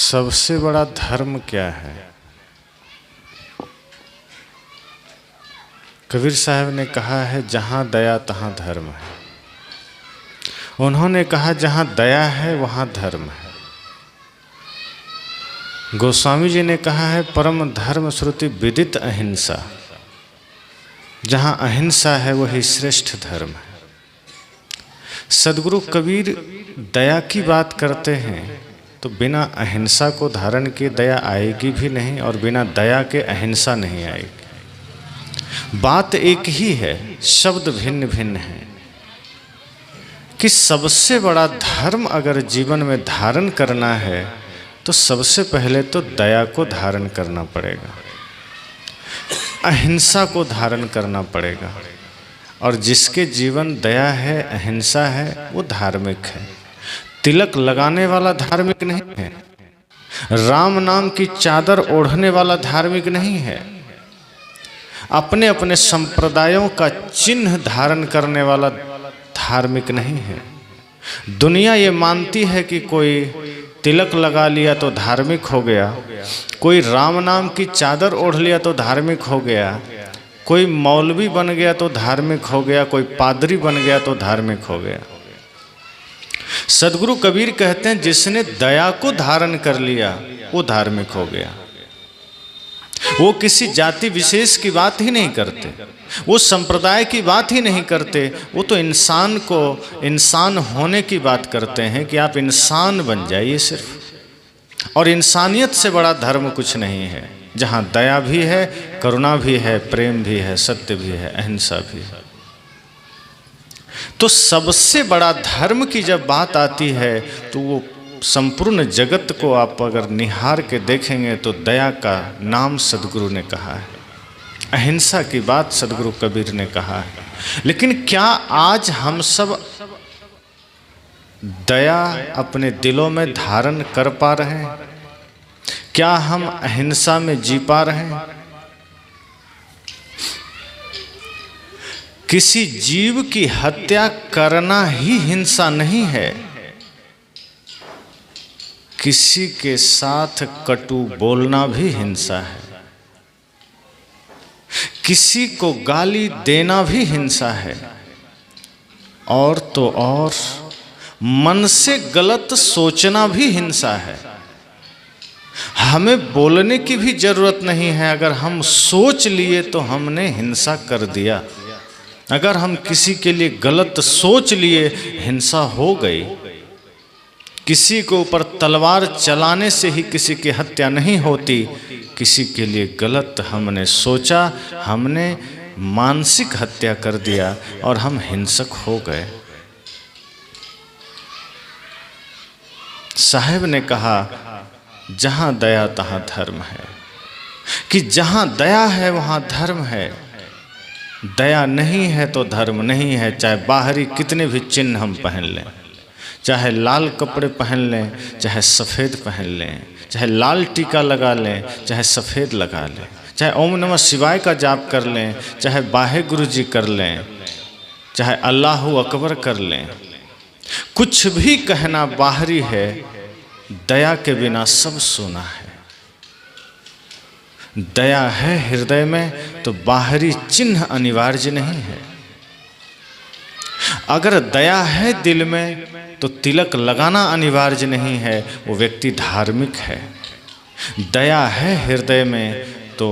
सबसे बड़ा धर्म क्या है? कबीर साहब ने कहा है जहाँ दया तहाँ धर्म है। उन्होंने कहा जहाँ दया है वहाँ धर्म है। गोस्वामी जी ने कहा है परम धर्म श्रुति विदित अहिंसा। जहाँ अहिंसा है वही श्रेष्ठ धर्म है। सदगुरु कबीर दया की बात करते हैं तो बिना अहिंसा को धारण किए दया आएगी भी नहीं और बिना दया के अहिंसा नहीं आएगी। बात एक ही है, शब्द भिन्न भिन्न है कि सबसे बड़ा धर्म अगर जीवन में धारण करना है तो सबसे पहले तो दया को धारण करना पड़ेगा, अहिंसा को धारण करना पड़ेगा। और जिसके जीवन दया है, अहिंसा है, वो धार्मिक है। तिलक लगाने वाला धार्मिक नहीं है, राम नाम की चादर ओढ़ने वाला धार्मिक नहीं है, अपने अपने संप्रदायों का चिन्ह धारण करने वाला धार्मिक नहीं है। दुनिया ये मानती है कि कोई तिलक लगा लिया तो धार्मिक हो गया, कोई राम नाम की चादर ओढ़ लिया तो धार्मिक हो गया, कोई मौलवी बन गया तो धार्मिक हो गया, कोई पादरी बन गया तो धार्मिक हो गया। सदगुरु कबीर कहते हैं जिसने दया को धारण कर लिया वो धार्मिक हो गया। वो किसी जाति विशेष की बात ही नहीं करते, वो संप्रदाय की बात ही नहीं करते, वो तो इंसान को इंसान होने की बात करते हैं कि आप इंसान बन जाइए सिर्फ। और इंसानियत से बड़ा धर्म कुछ नहीं है, जहाँ दया भी है, करुणा भी है, प्रेम भी है, सत्य भी है, अहिंसा भी है। तो सबसे बड़ा धर्म की जब बात आती है तो वो संपूर्ण जगत को आप अगर निहार के देखेंगे तो दया का नाम सदगुरु ने कहा है, अहिंसा की बात सदगुरु कबीर ने कहा है। लेकिन क्या आज हम सब दया अपने दिलों में धारण कर पा रहे हैं? क्या हम अहिंसा में जी पा रहे हैं? किसी जीव की हत्या करना ही हिंसा नहीं है, किसी के साथ कटु बोलना भी हिंसा है, किसी को गाली देना भी हिंसा है, और तो और मन से गलत सोचना भी हिंसा है। हमें बोलने की भी जरूरत नहीं है, अगर हम सोच लिए तो हमने हिंसा कर दिया। अगर हम किसी के लिए गलत सोच लिए हिंसा हो गई। किसी के ऊपर तलवार चलाने से ही किसी की हत्या नहीं होती, किसी के लिए गलत हमने सोचा, हमने मानसिक हत्या कर दिया और हम हिंसक हो गए। साहब ने कहा जहाँ दया तहाँ धर्म है, कि जहाँ दया है वहाँ धर्म है। दया नहीं है तो धर्म नहीं है, चाहे बाहरी कितने भी चिन्ह हम पहन लें, चाहे लाल कपड़े पहन लें, चाहे सफ़ेद पहन लें, चाहे लाल टीका लगा लें, चाहे सफ़ेद लगा लें, चाहे ओम नमः शिवाय का जाप कर लें, चाहे वाहे गुरु जी कर लें, चाहे अल्लाहू अकबर कर लें, कुछ भी कहना बाहरी है, दया के बिना सब सोना है। दया है हृदय में तो बाहरी चिन्ह अनिवार्य नहीं है। अगर दया है दिल में तो तिलक लगाना अनिवार्य नहीं है, वो व्यक्ति धार्मिक है। दया है हृदय में तो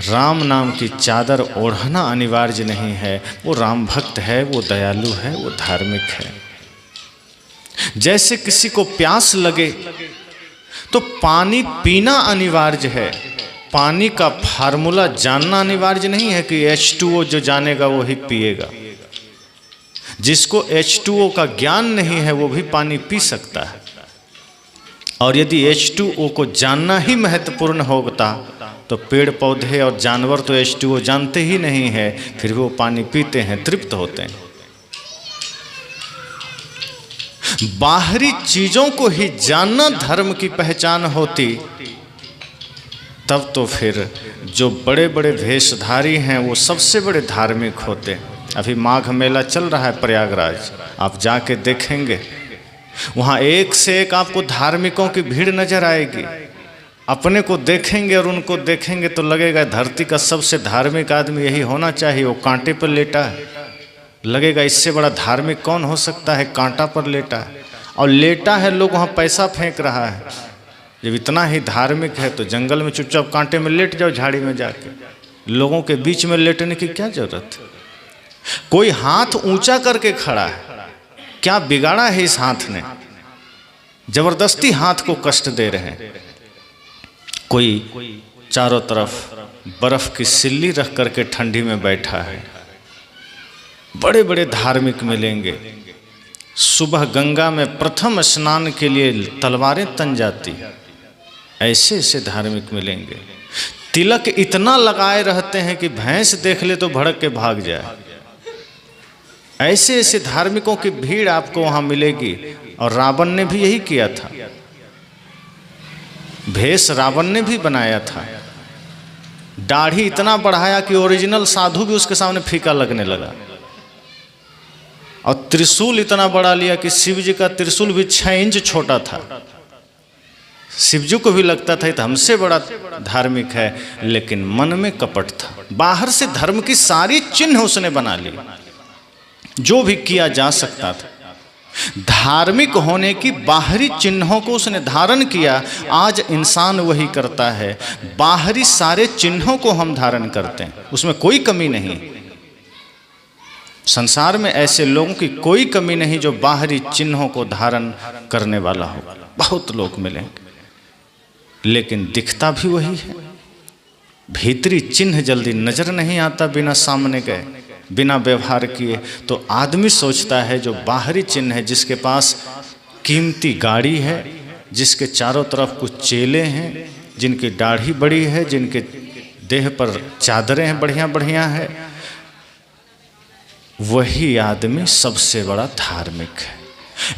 राम नाम की चादर ओढ़ना अनिवार्य नहीं है, वो राम भक्त है, वो दयालु है, वो धार्मिक है। जैसे किसी को प्यास लगे तो पानी पीना अनिवार्य है, पानी का फार्मूला जानना अनिवार्य नहीं है कि H2O जो जानेगा वो ही पिएगा। जिसको H2O का ज्ञान नहीं है वो भी पानी पी सकता है। और यदि H2O को जानना ही महत्वपूर्ण होता तो पेड़ पौधे और जानवर तो H2O जानते ही नहीं है, फिर वो पानी पीते हैं, तृप्त होते हैं। बाहरी चीजों को ही जानना धर्म की पहचान होती तब तो फिर जो बड़े बड़े वेशधारी हैं वो सबसे बड़े धार्मिक होते। अभी माघ मेला चल रहा है प्रयागराज, आप जाके देखेंगे वहाँ एक से एक आपको धार्मिकों की भीड़ नजर आएगी। अपने को देखेंगे और उनको देखेंगे तो लगेगा धरती का सबसे धार्मिक आदमी यही होना चाहिए, वो कांटे पर लेटा है। लगेगा इससे बड़ा धार्मिक कौन हो सकता है, कांटा पर लेटा है। और लेटा है, लोग वहाँ पैसा फेंक रहा है। जब इतना ही धार्मिक है तो जंगल में चुपचाप कांटे में लेट जाओ, झाड़ी में जाके। लोगों के बीच में लेटने की क्या जरूरत है। कोई हाथ ऊंचा करके खड़ा है, क्या बिगाड़ा है इस हाथ ने, जबरदस्ती हाथ को कष्ट दे रहे हैं। कोई चारों तरफ बर्फ की सिल्ली रख करके ठंडी में बैठा है। बड़े बड़े धार्मिक मिलेंगे। सुबह गंगा में प्रथम स्नान के लिए तलवारें तन जाती, ऐसे ऐसे धार्मिक मिलेंगे। तिलक इतना लगाए रहते हैं कि भैंस देख ले तो भड़क के भाग जाए। ऐसे ऐसे धार्मिकों की भीड़ आपको वहां मिलेगी। और रावण ने भी यही किया था। भेष रावण ने भी बनाया था। दाढ़ी इतना बढ़ाया कि ओरिजिनल साधु भी उसके सामने फीका लगने लगा। और त्रिशूल इतना बड़ा लिया कि शिव जी का त्रिशूल भी 6 इंच छोटा था। शिव जी को भी लगता था ये तो हमसे बड़ा धार्मिक है, लेकिन मन में कपट था। बाहर से धर्म की सारी चिन्ह उसने बना ली, जो भी किया जा सकता था। धार्मिक होने की बाहरी चिन्हों को उसने धारण किया। आज इंसान वही करता है, बाहरी सारे चिन्हों को हम धारण करते हैं, उसमें कोई कमी नहीं। संसार में ऐसे लोगों की कोई कमी नहीं जो बाहरी चिन्हों को धारण करने वाला हो। बहुत लोग मिलेंगे, लेकिन दिखता भी वही है। भीतरी चिन्ह जल्दी नजर नहीं आता बिना सामने गए, बिना व्यवहार किए। तो आदमी सोचता है जो बाहरी चिन्ह है, जिसके पास कीमती गाड़ी है, जिसके चारों तरफ कुछ चेले हैं, जिनकी दाढ़ी बड़ी है, जिनके देह पर चादरें हैं बढ़िया बढ़िया है, वही आदमी सबसे बड़ा धार्मिक है।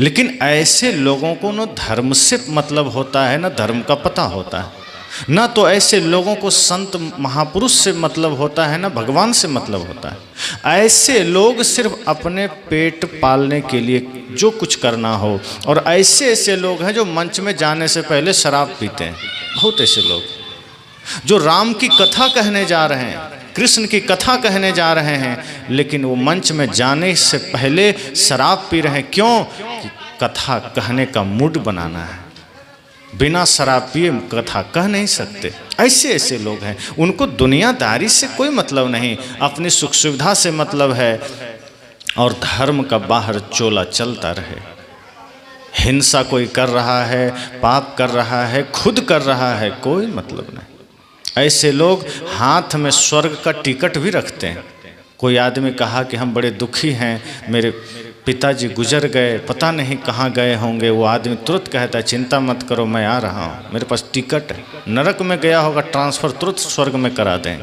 लेकिन ऐसे लोगों को न धर्म से मतलब होता है, न धर्म का पता होता है, न तो ऐसे लोगों को संत महापुरुष से मतलब होता है, न भगवान से मतलब होता है। ऐसे लोग सिर्फ अपने पेट पालने के लिए जो कुछ करना हो। और ऐसे ऐसे लोग हैं जो मंच में जाने से पहले शराब पीते हैं। बहुत ऐसे लोग जो राम की कथा कहने जा रहे हैं, कृष्ण की कथा कहने जा रहे हैं, लेकिन वो मंच में जाने से पहले शराब पी रहे हैं। क्यों? कि कथा कहने का मूड बनाना है। बिना शराब पिए कथा कह नहीं सकते। ऐसे ऐसे लोग हैं, उनको दुनियादारी से कोई मतलब नहीं, अपनी सुख सुविधा से मतलब है। और धर्म का बाहर चोला चलता रहे। हिंसा कोई कर रहा है, पाप कर रहा है, खुद कर रहा है, कोई मतलब नहीं। ऐसे लोग हाथ में स्वर्ग का टिकट भी रखते हैं। कोई आदमी कहा कि हम बड़े दुखी हैं, मेरे पिताजी गुजर गए, पता नहीं कहाँ गए होंगे। वो आदमी तुरंत कहता है चिंता मत करो, मैं आ रहा हूँ, मेरे पास टिकट है। नरक में गया होगा, ट्रांसफ़र तुरंत स्वर्ग में करा दें।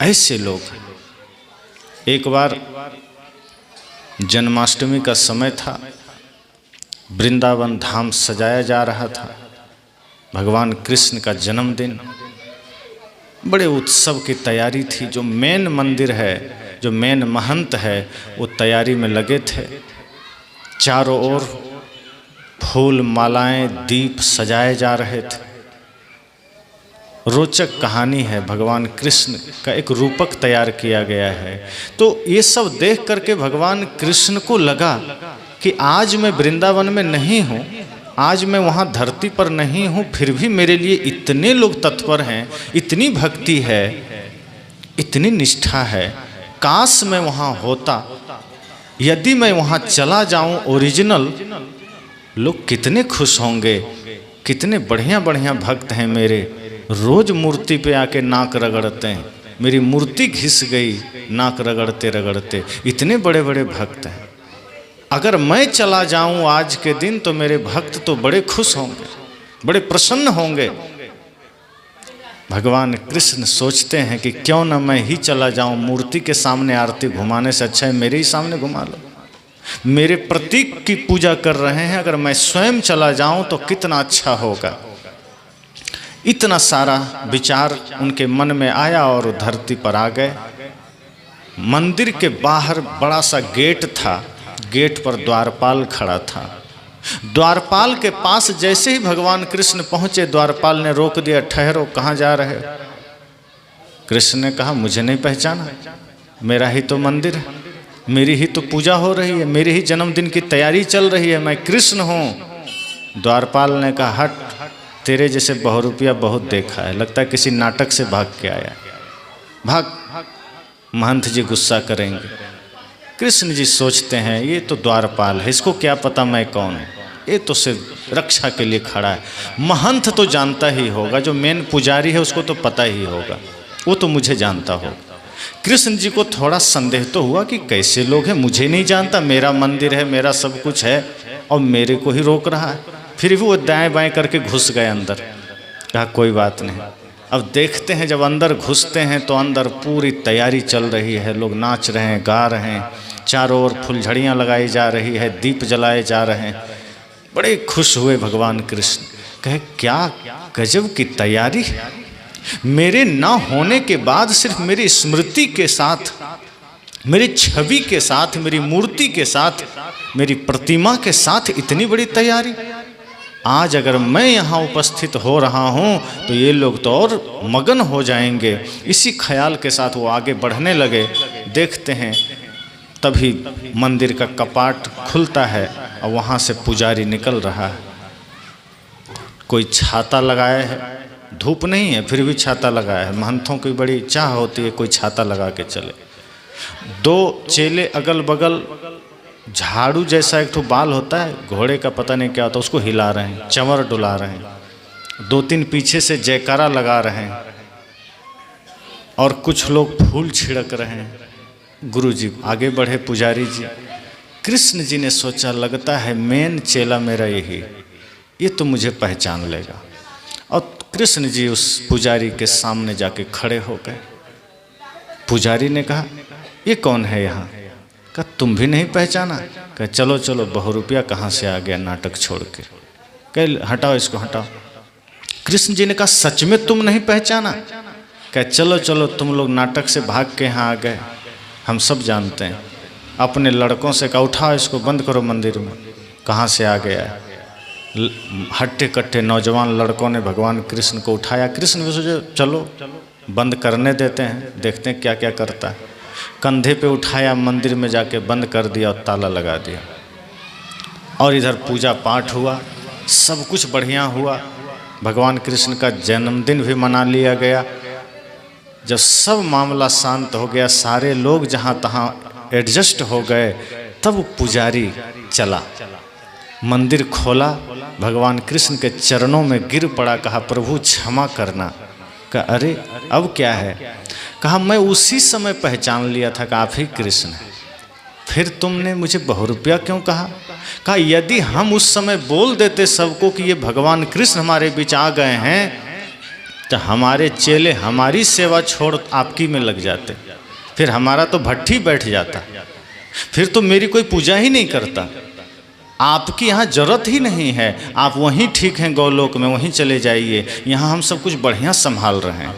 ऐसे लोग हैं। एक बार जन्माष्टमी का समय था, वृंदावन धाम सजाया जा रहा था, भगवान कृष्ण का जन्मदिन। बड़े उत्सव की तैयारी थी। जो मेन मंदिर है, जो मेन महंत है, वो तैयारी में लगे थे। चारों ओर फूल मालाएं दीप सजाए जा रहे थे। रोचक कहानी है, भगवान कृष्ण का एक रूपक तैयार किया गया है। तो ये सब देख करके भगवान कृष्ण को लगा कि आज मैं वृंदावन में नहीं हूँ, आज मैं वहाँ धरती पर नहीं हूँ, फिर भी मेरे लिए इतने लोग तत्पर हैं, इतनी भक्ति है, इतनी निष्ठा है। काश मैं वहाँ होता, यदि मैं वहाँ चला जाऊँ ओरिजिनल, लोग कितने खुश होंगे। कितने बढ़िया बढ़िया भक्त हैं मेरे, रोज मूर्ति पे आके नाक रगड़ते हैं। मेरी मूर्ति घिस गई नाक रगड़ते रगड़ते, इतने बड़े बड़े भक्त हैं। अगर मैं चला जाऊं आज के दिन तो मेरे भक्त तो बड़े खुश होंगे, बड़े प्रसन्न होंगे। भगवान कृष्ण सोचते हैं कि क्यों ना मैं ही चला जाऊं, मूर्ति के सामने आरती घुमाने से अच्छा है मेरे ही सामने घुमा लो। मेरे प्रतीक की पूजा कर रहे हैं, अगर मैं स्वयं चला जाऊं तो कितना अच्छा होगा। इतना सारा विचार उनके मन में आया और धरती पर आ गए। मंदिर के बाहर बड़ा सा गेट था, गेट पर द्वारपाल खड़ा था। द्वारपाल के पास जैसे ही भगवान कृष्ण पहुंचे, द्वारपाल ने रोक दिया, ठहरो, कहाँ जा रहे हो? कृष्ण ने कहा, मुझे नहीं पहचाना, मेरा ही तो मंदिर है, मेरी ही तो पूजा हो रही है, मेरे ही जन्मदिन की तैयारी चल रही है, मैं कृष्ण हूँ। द्वारपाल ने कहा, हट, तेरे जैसे बहुरूपिया बहुत देखा है, लगता है किसी नाटक से भाग के आया, भाग। महंत जी गुस्सा करेंगे। कृष्ण जी सोचते हैं ये तो द्वारपाल है, इसको क्या पता मैं कौन हूँ, ये तो सिर्फ रक्षा के लिए खड़ा है। महंत तो जानता ही होगा, जो मेन पुजारी है उसको तो पता ही होगा, वो तो मुझे जानता होगा। कृष्ण जी को थोड़ा संदेह तो हुआ कि कैसे लोग हैं, मुझे नहीं जानता, मेरा मंदिर है, मेरा सब कुछ है, और मेरे को ही रोक रहा है। फिर भी वो दाएं बाएं करके घुस गए अंदर। कहा कोई बात नहीं। अब देखते हैं, जब अंदर घुसते हैं तो अंदर पूरी तैयारी चल रही है, लोग नाच रहे हैं, गा रहे हैं, चारों ओर फुलझड़ियाँ लगाई जा रही है, दीप जलाए जा रहे हैं। बड़े खुश हुए भगवान कृष्ण, कहे क्या गजब की तैयारी, मेरे ना होने के बाद सिर्फ मेरी स्मृति के साथ, मेरी छवि के साथ, मेरी मूर्ति के साथ, मेरी प्रतिमा के साथ इतनी बड़ी तैयारी। आज अगर मैं यहाँ उपस्थित हो रहा हूँ तो ये लोग तो और मगन हो जाएंगे। इसी ख्याल के साथ वो आगे बढ़ने लगे। देखते हैं तभी मंदिर का कपाट खुलता है और वहाँ से पुजारी निकल रहा है। कोई छाता लगाया है, धूप नहीं है फिर भी छाता लगाया है। महंतों की बड़ी चाह होती है कोई छाता लगा के चले। दो चेले अगल बगल झाड़ू जैसा एक ठो बाल होता है घोड़े का, पता नहीं क्या होता, उसको हिला रहे हैं, चंवर डुला रहे हैं। दो तीन पीछे से जयकारा लगा रहे हैं और कुछ लोग फूल छिड़क रहे हैं। गुरु जी आगे बढ़े, पुजारी जी। कृष्ण जी ने सोचा लगता है मेन चेला मेरा यही, ये तो मुझे पहचान लेगा। और कृष्ण जी उस पुजारी के सामने जाके खड़े हो गए। पुजारी ने कहा ये कौन है यहाँ? कहा तुम भी नहीं पहचाना? कहा चलो चलो, बहुरूपिया कहाँ से आ गया नाटक छोड़ के। कह हटाओ इसको, हटाओ। कृष्ण जी ने कहा सच में तुम नहीं पहचाना? कहा चलो चलो, तुम लोग नाटक से भाग के यहाँ आ गए, हम सब जानते हैं। अपने लड़कों से कहा उठाओ इसको, बंद करो मंदिर में। कहाँ से आ गया है? हट्टे कट्टे नौजवान लड़कों ने भगवान कृष्ण को उठाया। कृष्ण भी सोचे चलो बंद करने देते हैं, देखते हैं क्या क्या करता है। कंधे पे उठाया, मंदिर में जाके बंद कर दिया और ताला लगा दिया। और इधर पूजा पाठ हुआ, सब कुछ बढ़िया हुआ। भगवान कृष्ण का जन्मदिन भी मना लिया गया। जब सब मामला शांत हो गया, सारे लोग जहाँ तहाँ एडजस्ट हो गए, तब पुजारी चला, मंदिर खोला, भगवान कृष्ण के चरणों में गिर पड़ा, कहा प्रभु क्षमा करना। कहा अरे अब क्या है? कहा मैं उसी समय पहचान लिया था कि आप ही कृष्ण हैं। फिर तुमने मुझे बहुरूपिया क्यों कहा? कहा यदि हम उस समय बोल देते सबको कि ये भगवान कृष्ण हमारे बीच आ गए हैं, तो हमारे चेले हमारी सेवा छोड़ आपकी में लग जाते, फिर हमारा तो भट्ठी बैठ जाता, फिर तो मेरी कोई पूजा ही नहीं करता। आपकी यहाँ जरूरत ही नहीं है, आप वहीं ठीक हैं गौलोक में, वहीं चले जाइए। यहाँ हम सब कुछ बढ़िया संभाल रहे हैं,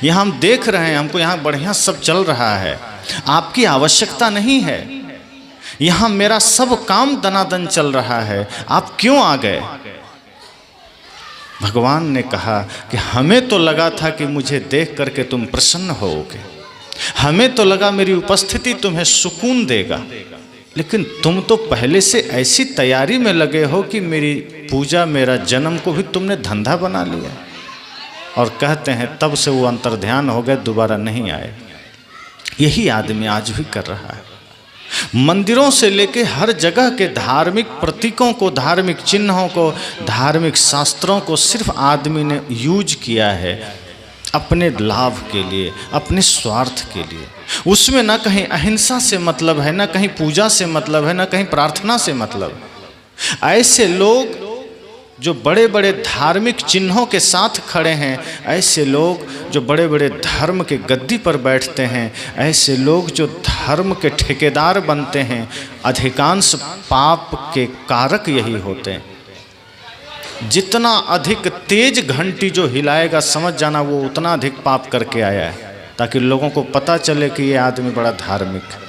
यहाँ हम देख रहे हैं, हमको यहाँ बढ़िया सब चल रहा है, आपकी आवश्यकता नहीं है। यहाँ मेरा सब काम दनादन चल रहा है, आप क्यों आ गए? भगवान ने कहा कि हमें तो लगा था कि मुझे देख करके तुम प्रसन्न होगे, हमें तो लगा मेरी उपस्थिति तुम्हें सुकून देगा, लेकिन तुम तो पहले से ऐसी तैयारी में लगे हो कि मेरी पूजा, मेरा जन्म को भी तुमने धंधा बना लिया। और कहते हैं तब से वो अंतर्ध्यान हो गए, दोबारा नहीं आए। यही आदमी आज भी कर रहा है। मंदिरों से लेके हर जगह के धार्मिक प्रतीकों को, धार्मिक चिन्हों को, धार्मिक शास्त्रों को सिर्फ आदमी ने यूज किया है अपने लाभ के लिए, अपने स्वार्थ के लिए। उसमें ना कहीं अहिंसा से मतलब है, ना कहीं पूजा से मतलब है, ना कहीं प्रार्थना से मतलब। ऐसे लोग जो बड़े बड़े धार्मिक चिन्हों के साथ खड़े हैं, ऐसे लोग जो बड़े बड़े धर्म के गद्दी पर बैठते हैं, ऐसे लोग जो धर्म के ठेकेदार बनते हैं, अधिकांश पाप के कारक यही होते हैं। जितना अधिक तेज घंटी जो हिलाएगा, समझ जाना वो उतना अधिक पाप करके आया है, ताकि लोगों को पता चले कि ये आदमी बड़ा धार्मिक है।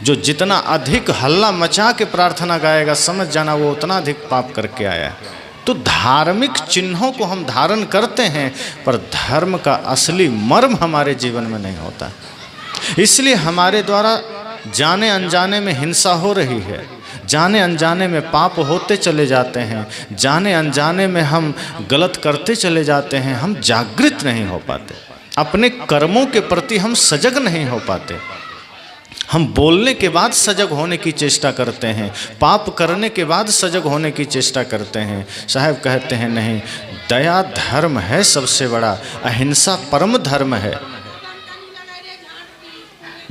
जो जितना अधिक हल्ला मचा के प्रार्थना गाएगा, समझ जाना वो उतना अधिक पाप करके आया है। तो धार्मिक चिन्हों को हम धारण करते हैं, पर धर्म का असली मर्म हमारे जीवन में नहीं होता। इसलिए हमारे द्वारा जाने अनजाने में हिंसा हो रही है, जाने अनजाने में पाप होते चले जाते हैं, जाने अनजाने में हम गलत करते चले जाते हैं। हम जागृत नहीं हो पाते, अपने कर्मों के प्रति हम सजग नहीं हो पाते। हम बोलने के बाद सजग होने की चेष्टा करते हैं, पाप करने के बाद सजग होने की चेष्टा करते हैं। साहब कहते हैं नहीं, दया धर्म है सबसे बड़ा, अहिंसा परम धर्म है।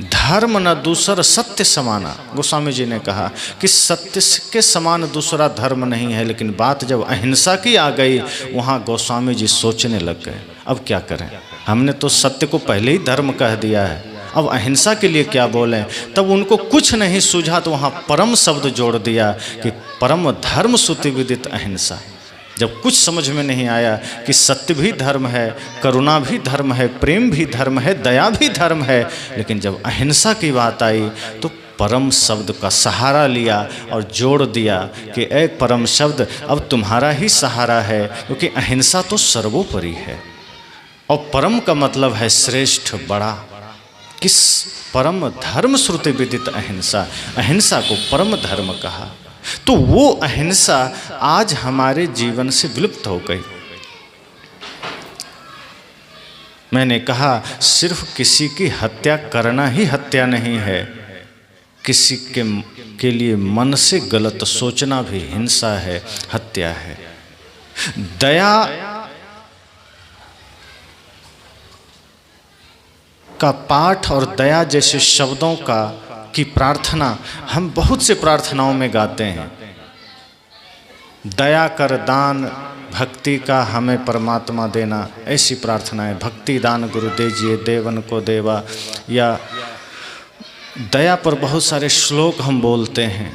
धर्म न दूसर सत्य समाना, गोस्वामी जी ने कहा कि सत्य के समान दूसरा धर्म नहीं है। लेकिन बात जब अहिंसा की आ गई, वहाँ गोस्वामी जी सोचने लग गए, अब क्या करें, हमने तो सत्य को पहले ही धर्म कह दिया है, अब अहिंसा के लिए क्या बोलें। तब उनको कुछ नहीं सूझा तो वहाँ परम शब्द जोड़ दिया कि परम धर्म सुति विदित अहिंसा। जब कुछ समझ में नहीं आया कि सत्य भी धर्म है, करुणा भी धर्म है, प्रेम भी धर्म है, दया भी धर्म है, लेकिन जब अहिंसा की बात आई तो परम शब्द का सहारा लिया और जोड़ दिया कि ए परम शब्द, अब तुम्हारा ही सहारा है, क्योंकि अहिंसा तो सर्वोपरि है। और परम का मतलब है श्रेष्ठ, बड़ा। किस परम धर्म श्रुति विदित अहिंसा, अहिंसा को परम धर्म कहा। तो वो अहिंसा आज हमारे जीवन से विलुप्त हो गई। मैंने कहा सिर्फ किसी की हत्या करना ही हत्या नहीं है, किसी के लिए मन से गलत सोचना भी हिंसा है, हत्या है। दया का पाठ और दया जैसे शब्दों की प्रार्थना हम बहुत से प्रार्थनाओं में गाते हैं। दया कर दान भक्ति का हमें परमात्मा देना, ऐसी प्रार्थनाएं। भक्ति दान गुरु दीजिए देवन को देवा, या दया पर बहुत सारे श्लोक हम बोलते हैं।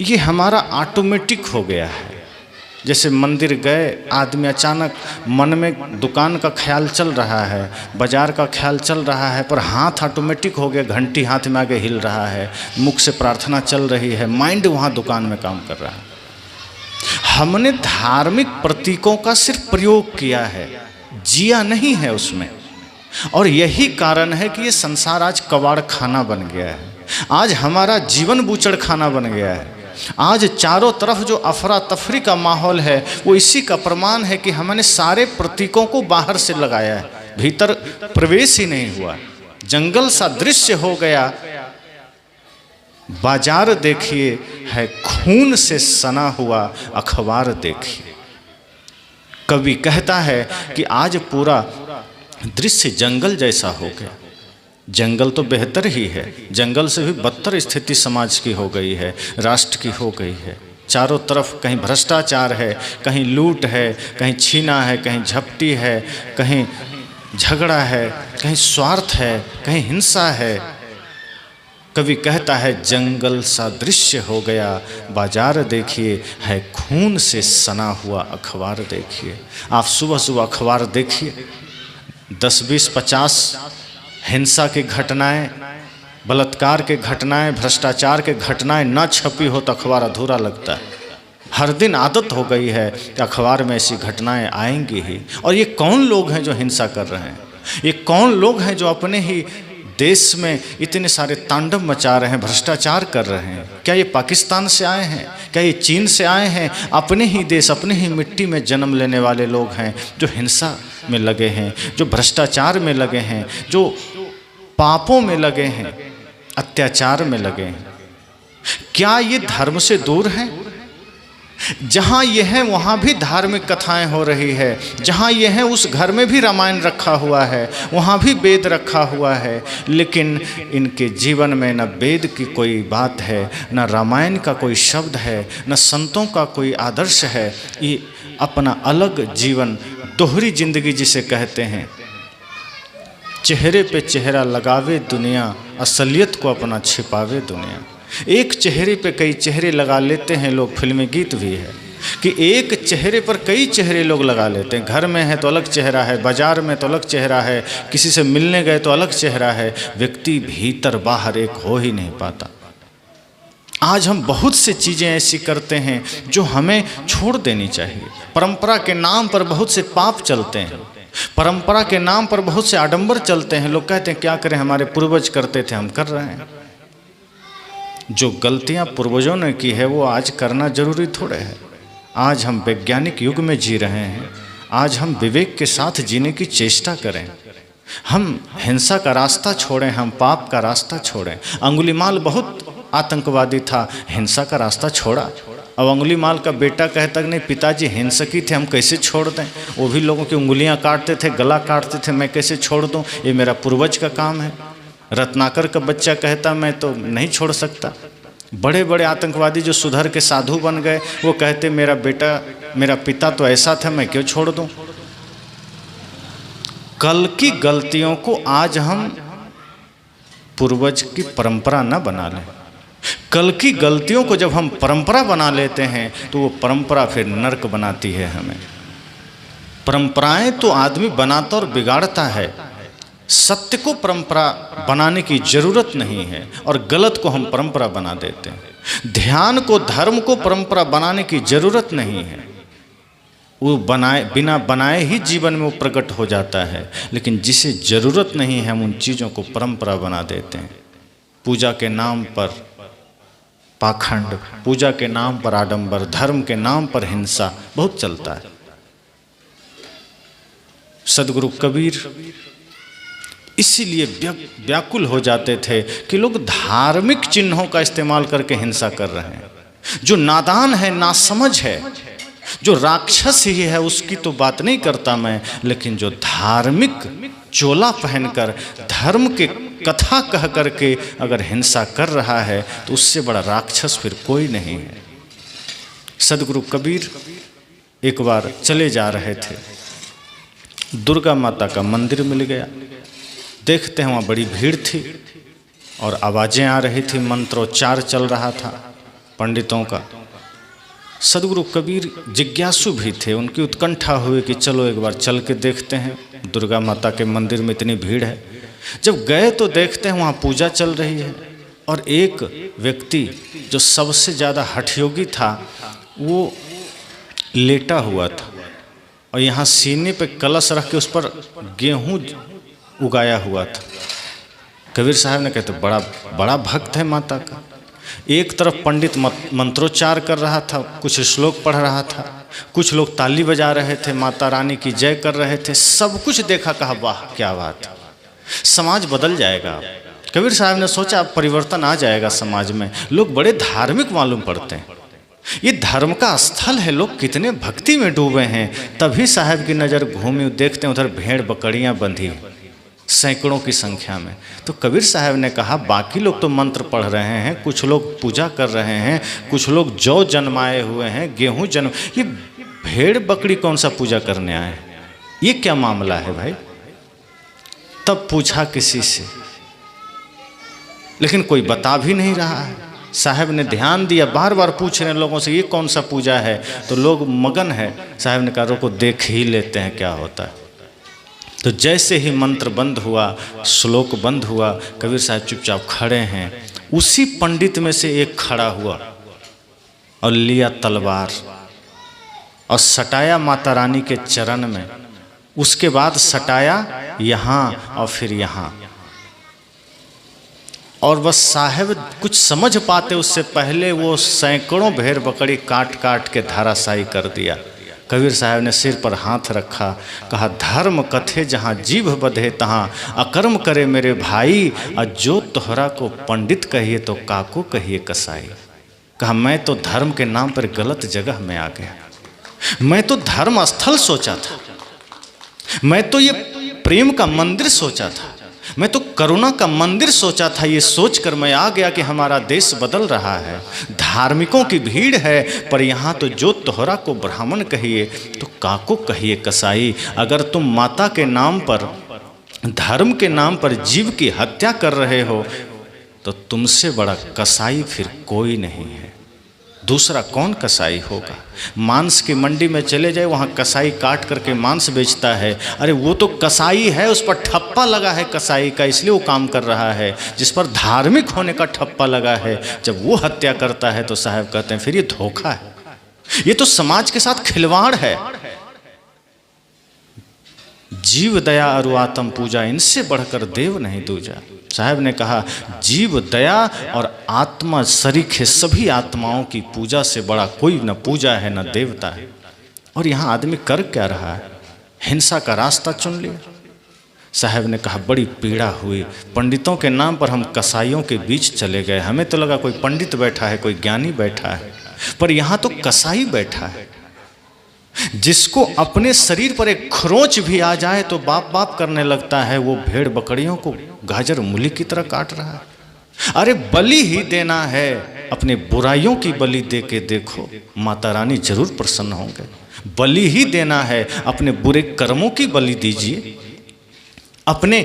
ये हमारा ऑटोमेटिक हो गया है। जैसे मंदिर गए आदमी, अचानक मन में दुकान का ख्याल चल रहा है, बाजार का ख्याल चल रहा है, पर हाथ ऑटोमेटिक हो गया, घंटी हाथ में आगे हिल रहा है, मुख से प्रार्थना चल रही है, माइंड वहाँ दुकान में काम कर रहा है। हमने धार्मिक प्रतीकों का सिर्फ प्रयोग किया है, जिया नहीं है उसमें। और यही कारण है कि ये संसार आज कबाड़ खाना बन गया है, आज हमारा जीवन बूचड़ खाना बन गया है। आज चारों तरफ जो अफरा तफरी का माहौल है वो इसी का प्रमाण है कि हमने सारे प्रतीकों को बाहर से लगाया है, भीतर प्रवेश ही नहीं हुआ। जंगल सा दृश्य हो गया। बाजार देखिए है खून से सना हुआ, अखबार देखिए। कवि कहता है कि आज पूरा दृश्य जंगल जैसा हो गया। जंगल तो बेहतर ही है, जंगल से भी बदतर स्थिति समाज की हो गई है, राष्ट्र की हो गई है। चारों तरफ कहीं भ्रष्टाचार है, कहीं लूट है, कहीं छीना है, कहीं झपटी है, कहीं झगड़ा है, कहीं स्वार्थ है, कहीं हिंसा है। कवि कहता है जंगल सा दृश्य हो गया, बाजार देखिए है खून से सना हुआ, अखबार देखिए। आप सुबह सुबह अखबार देखिए, 10, 20, 50 हिंसा की घटनाएं, बलात्कार के घटनाएं, भ्रष्टाचार के घटनाएं न छपी हो तो अखबार अधूरा लगता है। हर दिन आदत हो गई है कि अखबार में ऐसी घटनाएं आएंगी ही। और ये कौन लोग हैं जो हिंसा कर रहे हैं? ये कौन लोग हैं जो अपने ही देश में इतने सारे तांडव मचा रहे हैं, भ्रष्टाचार कर रहे हैं? क्या ये पाकिस्तान से आए हैं? क्या ये चीन से आए हैं? अपने ही देश, अपने ही मिट्टी में जन्म लेने वाले लोग हैं जो हिंसा में लगे हैं, जो भ्रष्टाचार में लगे हैं, जो पापों में लगे हैं, अत्याचार में लगे हैं। क्या ये धर्म से दूर हैं? जहाँ ये है वहाँ भी धार्मिक कथाएं हो रही है, जहाँ ये है उस घर में भी रामायण रखा हुआ है, वहाँ भी वेद रखा हुआ है, लेकिन इनके जीवन में न वेद की कोई बात है, न रामायण का कोई शब्द है, न संतों का कोई आदर्श है। ये अपना अलग जीवन, दोहरी जिंदगी जिसे कहते हैं, चेहरे पे चेहरा लगावे दुनिया, असलियत को अपना छिपावे दुनिया। एक चेहरे पे कई चेहरे लगा लेते हैं लोग, फिल्मी गीत भी है। कि एक चेहरे पर कई चेहरे लोग लगा लेते हैं। घर में है तो अलग चेहरा है, बाजार में तो अलग चेहरा है, किसी से मिलने गए तो अलग चेहरा है। व्यक्ति भीतर बाहर एक हो ही नहीं पाता। आज हम बहुत सी चीज़ें ऐसी करते हैं जो हमें छोड़ देनी चाहिए। परंपरा के नाम पर बहुत से पाप चलते हैं, परंपरा के नाम पर बहुत से आडंबर चलते हैं। लोग कहते हैं क्या करें, हमारे पूर्वज करते थे हम कर रहे हैं। जो गलतियां पूर्वजों ने की है वो आज करना जरूरी थोड़े है। आज हम वैज्ञानिक युग में जी रहे हैं, आज हम विवेक के साथ जीने की चेष्टा करें। हम हिंसा का रास्ता छोड़ें, हम पाप का रास्ता छोड़ें। अंगुलीमाल बहुत आतंकवादी था, हिंसा का रास्ता छोड़ा। अब अंगुलीमाल का बेटा कहता कि नहीं पिताजी हिंसकी थे, हम कैसे छोड़ दें। वो भी लोगों की उंगलियां काटते थे, गला काटते थे, मैं कैसे छोड़ दूं, ये मेरा पूर्वज का काम है। रत्नाकर का बच्चा कहता मैं तो नहीं छोड़ सकता। बड़े बड़े आतंकवादी जो सुधर के साधु बन गए वो कहते मेरा बेटा, मेरा पिता तो ऐसा था, मैं क्यों छोड़ दूं। कल की गलतियों को आज हम पूर्वज की परंपरा न बना लें। कल की गलतियों को जब हम परंपरा बना लेते हैं तो वो परंपरा फिर नर्क बनाती है हमें। परंपराएं तो आदमी बनाता और बिगाड़ता है, सत्य को परंपरा बनाने की जरूरत नहीं है और गलत को हम परंपरा बना देते हैं। ध्यान को, धर्म को परंपरा बनाने की जरूरत नहीं है, वो बिना बनाए ही जीवन में वो प्रकट हो जाता है। लेकिन जिसे जरूरत नहीं है हम उन चीज़ों को परंपरा बना देते हैं। पूजा के नाम पर पाखंड, पूजा के नाम पर आडंबर, धर्म के नाम पर हिंसा बहुत चलता है। सदगुरु कबीर इसीलिए व्याकुल हो जाते थे कि लोग धार्मिक चिन्हों का इस्तेमाल करके हिंसा कर रहे हैं। जो नादान है, नासमझ है, जो राक्षस ही है उसकी तो बात नहीं करता मैं, लेकिन जो धार्मिक चोला पहनकर धर्म के कथा कह करके अगर हिंसा कर रहा है तो उससे बड़ा राक्षस फिर कोई नहीं है। सदगुरु कबीर एक बार चले जा रहे थे, दुर्गा माता का मंदिर मिल गया। देखते हैं वहाँ बड़ी भीड़ थी और आवाज़ें आ रही थी, मंत्रोच्चार चल रहा था पंडितों का। सदगुरु कबीर जिज्ञासु भी थे, उनकी उत्कंठा हुई कि चलो एक बार चल के देखते हैं, दुर्गा माता के मंदिर में इतनी भीड़ है। जब गए तो देखते हैं वहाँ पूजा चल रही है और एक व्यक्ति जो सबसे ज़्यादा हठयोगी था वो लेटा हुआ था और यहाँ सीने पे कलश रख के उस पर गेहूँ उगाया हुआ था। कबीर साहब ने कहते बड़ा बड़ा भक्त है माता का। एक तरफ पंडित मंत्रोच्चार कर रहा था, कुछ श्लोक पढ़ रहा था, कुछ लोग ताली बजा रहे थे, माता रानी की जय कर रहे थे। सब कुछ देखा, कहा वाह क्या बात, समाज बदल जाएगा। कबीर साहब ने सोचा अब परिवर्तन आ जाएगा समाज में। लोग बड़े धार्मिक मालूम पड़ते हैं, ये धर्म का स्थल है, लोग कितने भक्ति में डूबे हैं। तभी साहब की नज़र घूमी, देखते हैं उधर भेड़ बकरियां बंधी सैकड़ों की संख्या में। तो कबीर साहब ने कहा बाकी लोग तो मंत्र पढ़ रहे हैं, कुछ लोग पूजा कर रहे हैं, कुछ लोग जौ जन्माए हुए हैं, गेहूं जन्म, ये भेड़ बकरी कौन सा पूजा करने आए हैं, ये क्या मामला है भाई। तब पूछा किसी से, लेकिन कोई बता भी नहीं रहा है। साहब ने ध्यान दिया, बार बार पूछ रहे हैं लोगों से ये कौन सा पूजा है, तो लोग मगन है। साहब ने कहा रुको देख ही लेते हैं क्या होता है। तो जैसे ही मंत्र बंद हुआ, श्लोक बंद हुआ, कबीर साहब चुपचाप खड़े हैं। उसी पंडित में से एक खड़ा हुआ और लिया तलवार और सटाया माता रानी के चरण में। उसके बाद सटाया यहाँ और फिर यहाँ, और बस साहब कुछ समझ पाते उससे पहले वो सैकड़ों भेड़ बकरी काट काट के धाराशाही कर दिया। कबीर साहब ने सिर पर हाथ रखा, कहा धर्म कथे जहाँ जीभ बधे तहाँ अकर्म करे मेरे भाई, और जो तोहरा को पंडित कहिए तो काको कहिए कसाई। कहा मैं तो धर्म के नाम पर गलत जगह में आ गया, मैं तो धर्म स्थल सोचा था, मैं तो ये प्रेम का मंदिर सोचा था, मैं तो करुणा का मंदिर सोचा था। ये सोचकर मैं आ गया कि हमारा देश बदल रहा है, धार्मिकों की भीड़ है, पर यहाँ तो जो तोहरा को ब्राह्मण कहिए तो काको कहिए कसाई। अगर तुम माता के नाम पर, धर्म के नाम पर जीव की हत्या कर रहे हो तो तुमसे बड़ा कसाई फिर कोई नहीं है। दूसरा कौन कसाई होगा? मांस की मंडी में चले जाए, वहाँ कसाई काट करके मांस बेचता है, अरे वो तो कसाई है, उस पर ठप्पा लगा है कसाई का, इसलिए वो काम कर रहा है। जिस पर धार्मिक होने का ठप्पा लगा है, जब वो हत्या करता है तो साहब कहते हैं फिर ये धोखा है, ये तो समाज के साथ खिलवाड़ है। जीव दया और आत्म पूजा, इनसे बढ़कर देव नहीं दूजा। साहब ने कहा जीव दया और आत्मा सरीखे सभी आत्माओं की पूजा से बड़ा कोई न पूजा है न देवता है। और यहाँ आदमी कर क्या रहा है? हिंसा का रास्ता चुन लिया। साहब ने कहा बड़ी पीड़ा हुई, पंडितों के नाम पर हम कसाईयों के बीच चले गए। हमें तो लगा कोई पंडित बैठा है, कोई ज्ञानी बैठा है, पर यहाँ तो कसाई बैठा है, जिसको अपने शरीर पर एक खरोंच भी आ जाए तो बाप बाप करने लगता है। वो भेड़ बकरियों को गाजर मूली की तरह काट रहा है। अरे बलि ही देना है, अपने बुराइयों की बलि दे के देखो, माता रानी जरूर प्रसन्न होंगे। बलि ही देना है, अपने बुरे कर्मों की बलि दीजिए, अपने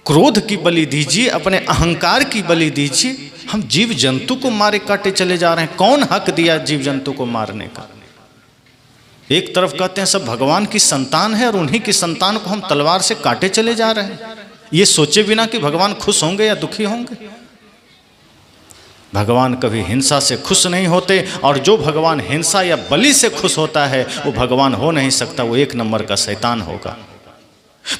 क्रोध की बलि दीजिए, अपने अहंकार की बलि दीजिए। हम जीव जंतु को मारे काटे चले जा रहे हैं। कौन हक दिया जीव जंतु को मारने का? एक तरफ कहते हैं सब भगवान की संतान है और उन्हीं की संतान को हम तलवार से काटे चले जा रहे हैं, ये सोचे बिना कि भगवान खुश होंगे या दुखी होंगे। भगवान कभी हिंसा से खुश नहीं होते, और जो भगवान हिंसा या बलि से खुश होता है वो भगवान हो नहीं सकता, वो एक नंबर का शैतान होगा।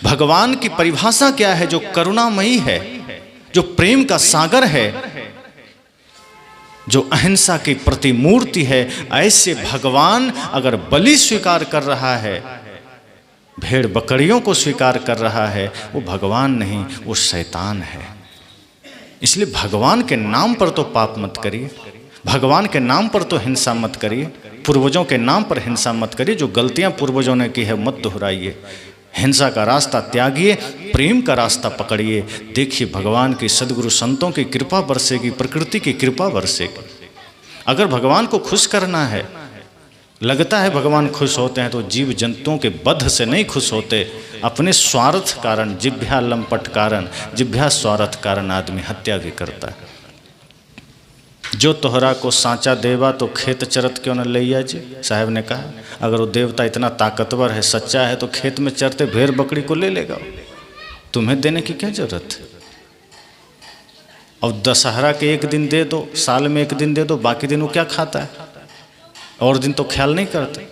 भगवान की परिभाषा क्या है? जो करुणामयी है, जो प्रेम का सागर है, जो अहिंसा की प्रतिमूर्ति है। ऐसे भगवान अगर बलि स्वीकार कर रहा है, भेड़ बकरियों को स्वीकार कर रहा है, वो भगवान नहीं, वो शैतान है। इसलिए भगवान के नाम पर तो पाप मत करिए, भगवान के नाम पर तो हिंसा मत करिए, पूर्वजों के नाम पर हिंसा मत करिए। जो गलतियां पूर्वजों ने की है मत दोहराइए। हिंसा का रास्ता त्यागिए, प्रेम का रास्ता पकड़िए। देखिए भगवान की सदगुरु संतों की कृपा बरसेगी, प्रकृति की कृपा बरसेगी। अगर भगवान को खुश करना है, लगता है भगवान खुश होते हैं तो जीव जंतुओं के वध से नहीं खुश होते, अपने स्वार्थ कारण, जिभ्या लंपट कारण, जिभ्या स्वार्थ कारण आदमी हत्या भी करता है। जो तोहरा को सांचा देवा तो खेत चरत क्यों न लैया जी। साहब ने कहा अगर वो देवता इतना ताकतवर है, सच्चा है, तो खेत में चरते भेड़ बकरी को ले लेगा, तुम्हें देने की क्या जरूरत है। और दशहरा के एक दिन दे दो, साल में एक दिन दे दो, बाकी दिन वो क्या खाता है? और दिन तो ख्याल नहीं करते,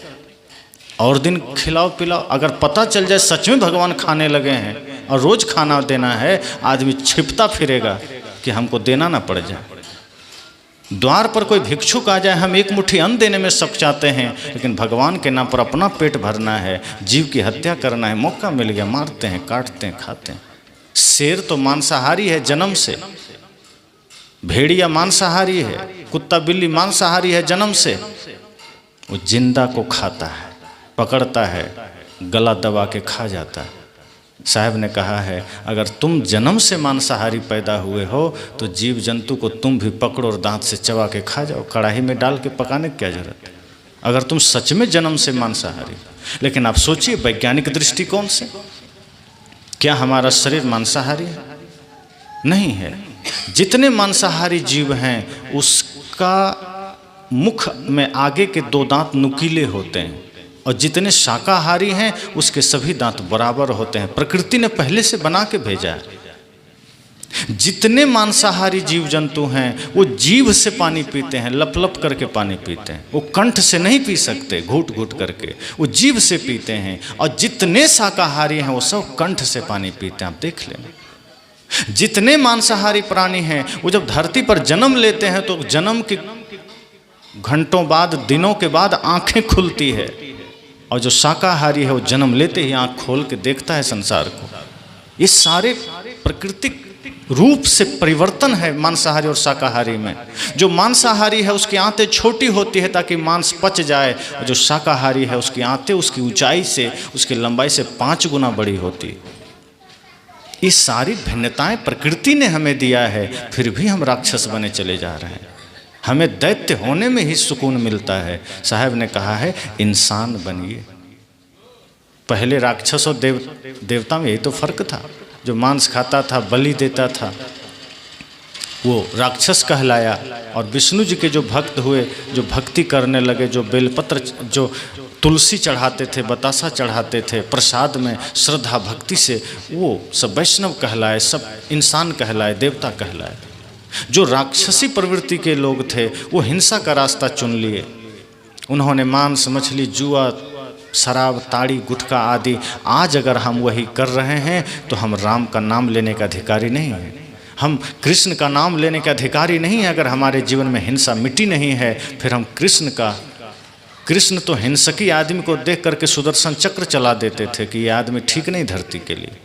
और दिन खिलाओ पिलाओ। अगर पता चल जाए सच में भगवान खाने लगे हैं और रोज खाना देना है, आदमी छिपता फिरेगा कि हमको देना ना पड़ जाए। द्वार पर कोई भिक्षुक आ जाए, हम एक मुट्ठी अन्न देने में सक जाते हैं, लेकिन भगवान के नाम पर अपना पेट भरना है, जीव की हत्या करना है, मौका मिल गया मारते हैं, काटते हैं, खाते हैं। शेर तो मांसाहारी है जन्म से, भेड़िया मांसाहारी है, कुत्ता बिल्ली मांसाहारी है जन्म से। वो जिंदा को खाता है, पकड़ता है, गला दबा के खा जाता है। साहब ने कहा है अगर तुम जन्म से मांसाहारी पैदा हुए हो तो जीव जंतु को तुम भी पकड़ो और दांत से चबा के खा जाओ, कढ़ाई में डाल के पकाने की क्या जरूरत है, अगर तुम सच में जन्म से मांसाहारी। लेकिन आप सोचिए वैज्ञानिक दृष्टिकोण से, क्या हमारा शरीर मांसाहारी है? नहीं है। जितने मांसाहारी जीव हैं उसका मुख में आगे के 2 दांत नुकीले होते हैं, और जितने शाकाहारी हैं उसके सभी दांत बराबर होते हैं। प्रकृति ने पहले से बना के भेजा है। जितने मांसाहारी जीव जंतु हैं वो जीभ से पानी पीते हैं, लप लप करके पानी पीते हैं, वो कंठ से नहीं पी सकते, घूट घूट करके, वो जीभ से पीते हैं। और जितने शाकाहारी हैं वो सब कंठ से पानी पीते हैं, आप देख लेना। जितने मांसाहारी प्राणी हैं वो जब धरती पर जन्म लेते हैं तो जन्म के घंटों बाद, दिनों के बाद आंखें खुलती है, और जो शाकाहारी है वो जन्म लेते ही आंख खोल के देखता है संसार को। ये सारे प्राकृतिक रूप से परिवर्तन है मांसाहारी और शाकाहारी में। जो मांसाहारी है उसकी आंतें छोटी होती है ताकि मांस पच जाए, और जो शाकाहारी है उसकी आंतें उसकी ऊंचाई से, उसकी लंबाई से 5 गुना बड़ी होती। ये सारी भिन्नताएं प्रकृति ने हमें दिया है, फिर भी हम राक्षस बने चले जा रहे हैं। हमें दैत्य होने में ही सुकून मिलता है। साहब ने कहा है इंसान बनिए। पहले राक्षस और देवता में यही तो फर्क था। जो मांस खाता था, बलि देता था, वो राक्षस कहलाया। और विष्णु जी के जो भक्त हुए, जो भक्ति करने लगे, जो बेलपत्र, जो तुलसी चढ़ाते थे, बतासा चढ़ाते थे प्रसाद में श्रद्धा भक्ति से, वो सब वैष्णव कहलाए, सब इंसान कहलाए, देवता कहलाए। जो राक्षसी प्रवृत्ति के लोग थे वो हिंसा का रास्ता चुन लिए। उन्होंने मांस, मछली, जुआ, शराब, ताड़ी, गुटखा आदि। आज अगर हम वही कर रहे हैं तो हम राम का नाम लेने का अधिकारी नहीं हैं, हम कृष्ण का नाम लेने के अधिकारी नहीं है। अगर हमारे जीवन में हिंसा मिटी नहीं है, फिर हम कृष्ण तो हिंसकी आदमी को देख करके सुदर्शन चक्र चला देते थे कि ये आदमी ठीक नहीं धरती के लिए।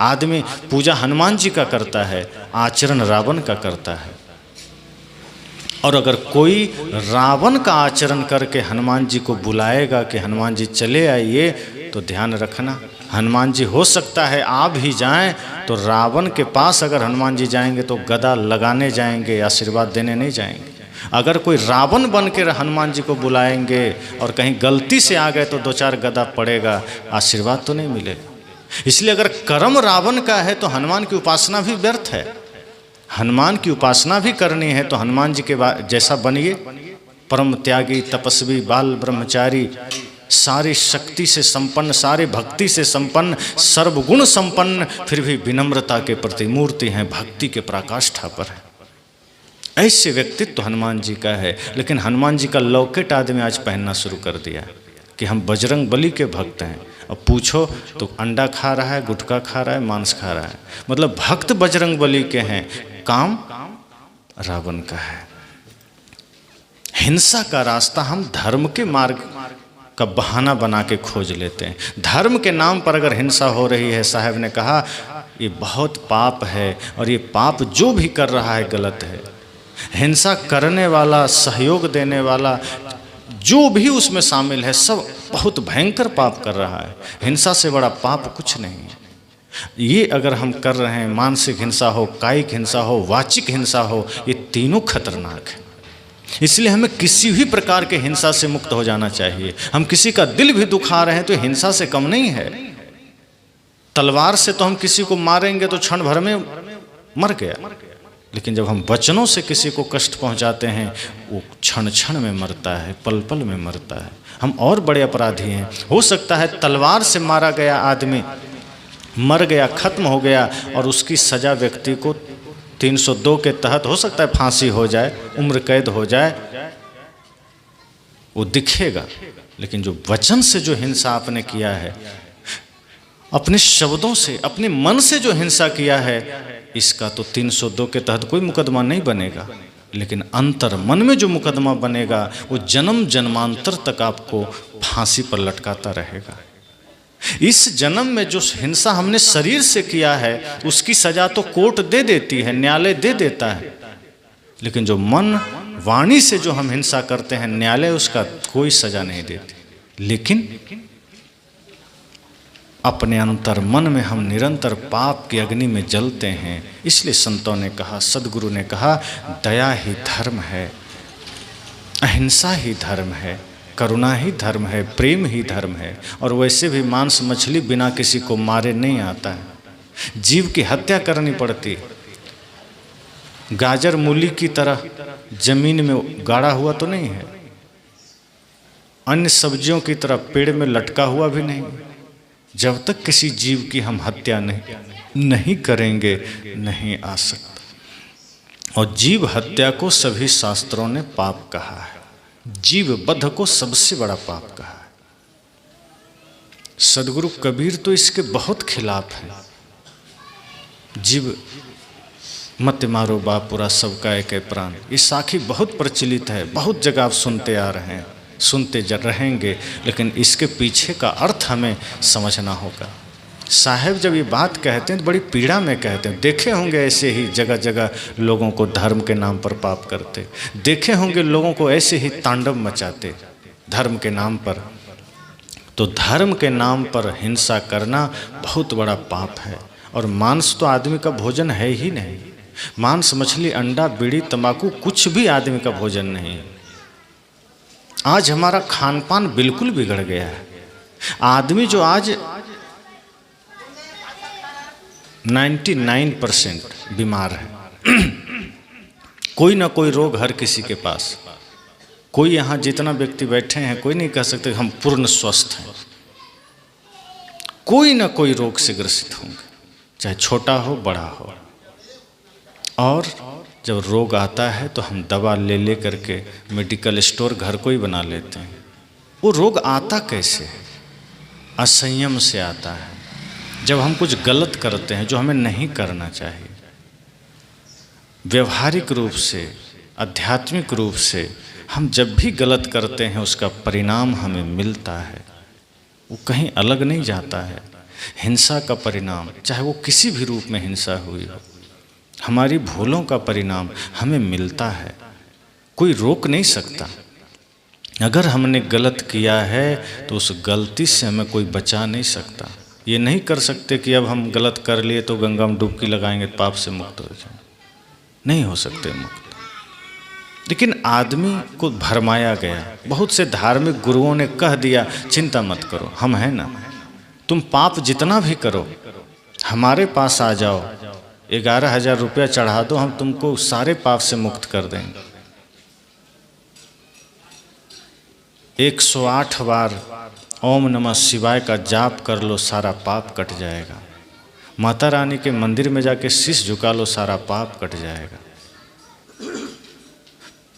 आदमी पूजा हनुमान जी का करता है, आचरण रावण का करता है। और अगर कोई रावण का आचरण करके हनुमान जी को बुलाएगा कि हनुमान जी चले आइए, तो ध्यान रखना, हनुमान जी हो सकता है आ भी जाएं तो रावण के पास अगर हनुमान जी जाएंगे तो गदा लगाने जाएंगे, आशीर्वाद देने नहीं जाएंगे। अगर कोई रावण बन के हनुमान जी को बुलाएंगे और कहीं गलती से आ गए तो 2-4 गदा पड़ेगा, आशीर्वाद तो नहीं मिलेगा। इसलिए अगर कर्म रावण का है तो हनुमान की उपासना भी व्यर्थ है। हनुमान की उपासना भी करनी है तो हनुमान जी के जैसा बनिए, परम त्यागी, तपस्वी, बाल ब्रह्मचारी, सारी शक्ति से संपन्न, सारे भक्ति से संपन्न, सर्वगुण संपन्न, फिर भी विनम्रता के प्रतिमूर्ति हैं, भक्ति के पराकाष्ठा पर है। ऐसे व्यक्तित्व तो हनुमान जी का है। लेकिन हनुमान जी का लॉकेट आदमी आज पहनना शुरू कर दिया कि हम बजरंग बली के भक्त हैं। अब पूछो तो अंडा खा रहा है, गुटखा खा रहा है, मांस खा रहा है, मतलब भक्त बजरंग बली के हैं, काम रावण का है। हिंसा का रास्ता हम धर्म के मार्ग का बहाना बना के खोज लेते हैं। धर्म के नाम पर अगर हिंसा हो रही है, साहब ने कहा ये बहुत पाप है, और ये पाप जो भी कर रहा है गलत है। हिंसा करने वाला, सहयोग देने वाला, जो भी उसमें शामिल है, सब बहुत भयंकर पाप कर रहा है। हिंसा से बड़ा पाप कुछ नहीं है। ये अगर हम कर रहे हैं, मानसिक हिंसा हो, कायिक हिंसा हो, वाचिक हिंसा हो, ये तीनों खतरनाक है। इसलिए हमें किसी भी प्रकार के हिंसा से मुक्त हो जाना चाहिए। हम किसी का दिल भी दुखा रहे हैं तो हिंसा से कम नहीं है। तलवार से तो हम किसी को मारेंगे तो क्षण भर में मर गया, लेकिन जब हम वचनों से किसी को कष्ट पहुंचाते हैं, वो क्षण क्षण में मरता है, पल पल में मरता है। हम और बड़े अपराधी हैं। हो सकता है तलवार से मारा गया आदमी मर गया, खत्म हो गया, और उसकी सजा व्यक्ति को 302 के तहत हो सकता है फांसी हो जाए, उम्र कैद हो जाए, वो दिखेगा। लेकिन जो वचन से जो हिंसा आपने किया है, अपने शब्दों से, अपने मन से जो हिंसा किया है, इसका तो 302 के तहत कोई मुकदमा नहीं बनेगा। लेकिन अंतर मन में जो मुकदमा बनेगा, वो जन्म जन्मांतर तक आपको फांसी पर लटकाता रहेगा। इस जन्म में जो हिंसा हमने शरीर से किया है, उसकी सजा तो कोर्ट दे देती है, न्यायालय दे देता है। लेकिन जो मन वाणी से जो हम हिंसा करते हैं, न्यायालय उसका कोई सजा नहीं देती। लेकिन अपने अंतर मन में हम निरंतर पाप की अग्नि में जलते हैं। इसलिए संतों ने कहा, सदगुरु ने कहा, दया ही धर्म है, अहिंसा ही धर्म है, करुणा ही धर्म है, प्रेम ही धर्म है। और वैसे भी मांस मछली बिना किसी को मारे नहीं आता है, जीव की हत्या करनी पड़ती। गाजर मूली की तरह जमीन में गाड़ा हुआ तो नहीं है, अन्य सब्जियों की तरह पेड़ में लटका हुआ भी नहीं। जब तक किसी जीव की हम हत्या नहीं करेंगे, नहीं आ सकता। और जीव हत्या को सभी शास्त्रों ने पाप कहा है, जीव वध को सबसे बड़ा पाप कहा है। सदगुरु कबीर तो इसके बहुत खिलाफ है। जीव मत मारो बापुरा सबका एक प्राण, ये साखी बहुत प्रचलित है, बहुत जगह आप सुनते आ रहे हैं, सुनते रहेंगे। लेकिन इसके पीछे का अर्थ हमें समझना होगा। साहब जब ये बात कहते हैं तो बड़ी पीड़ा में कहते हैं। देखे होंगे ऐसे ही जगह जगह लोगों को धर्म के नाम पर पाप करते, देखे होंगे लोगों को ऐसे ही तांडव मचाते धर्म के नाम पर। तो धर्म के नाम पर हिंसा करना बहुत बड़ा पाप है। और मांस तो आदमी का भोजन है ही नहीं। मांस मछली अंडा बीड़ी तंबाकू कुछ भी आदमी का भोजन नहीं है। आज हमारा खान पान बिल्कुल बिगड़ गया है। आदमी जो आज 99% बीमार है कोई ना कोई रोग हर किसी के पास। कोई यहाँ जितना व्यक्ति बैठे हैं कोई नहीं कह सकते हम पूर्ण स्वस्थ हैं। कोई ना कोई रोग से ग्रसित होंगे, चाहे छोटा हो बड़ा हो। और जब रोग आता है तो हम दवा ले ले करके मेडिकल स्टोर घर को ही बना लेते हैं। वो रोग आता कैसे है? असंयम से आता है। जब हम कुछ गलत करते हैं जो हमें नहीं करना चाहिए, व्यवहारिक रूप से, आध्यात्मिक रूप से हम जब भी गलत करते हैं उसका परिणाम हमें मिलता है, वो कहीं अलग नहीं जाता है। हिंसा का परिणाम, चाहे वो किसी भी रूप में हिंसा हुई हो, हमारी भूलों का परिणाम हमें मिलता है, कोई रोक नहीं सकता। अगर हमने गलत किया है तो उस गलती से हमें कोई बचा नहीं सकता। ये नहीं कर सकते कि अब हम गलत कर लिए तो गंगा में डुबकी लगाएंगे पाप से मुक्त हो जाए, नहीं हो सकते मुक्त। लेकिन आदमी को भरमाया गया, बहुत से धार्मिक गुरुओं ने कह दिया चिंता मत करो, हम हैं ना, तुम पाप जितना भी करो हमारे पास आ जाओ, 11,000 रुपया चढ़ा दो, हम तुमको सारे पाप से मुक्त कर देंगे। 108 बार ओम नमः शिवाय का जाप कर लो, सारा पाप कट जाएगा। माता रानी के मंदिर में जाके शीश झुका लो, सारा पाप कट जाएगा।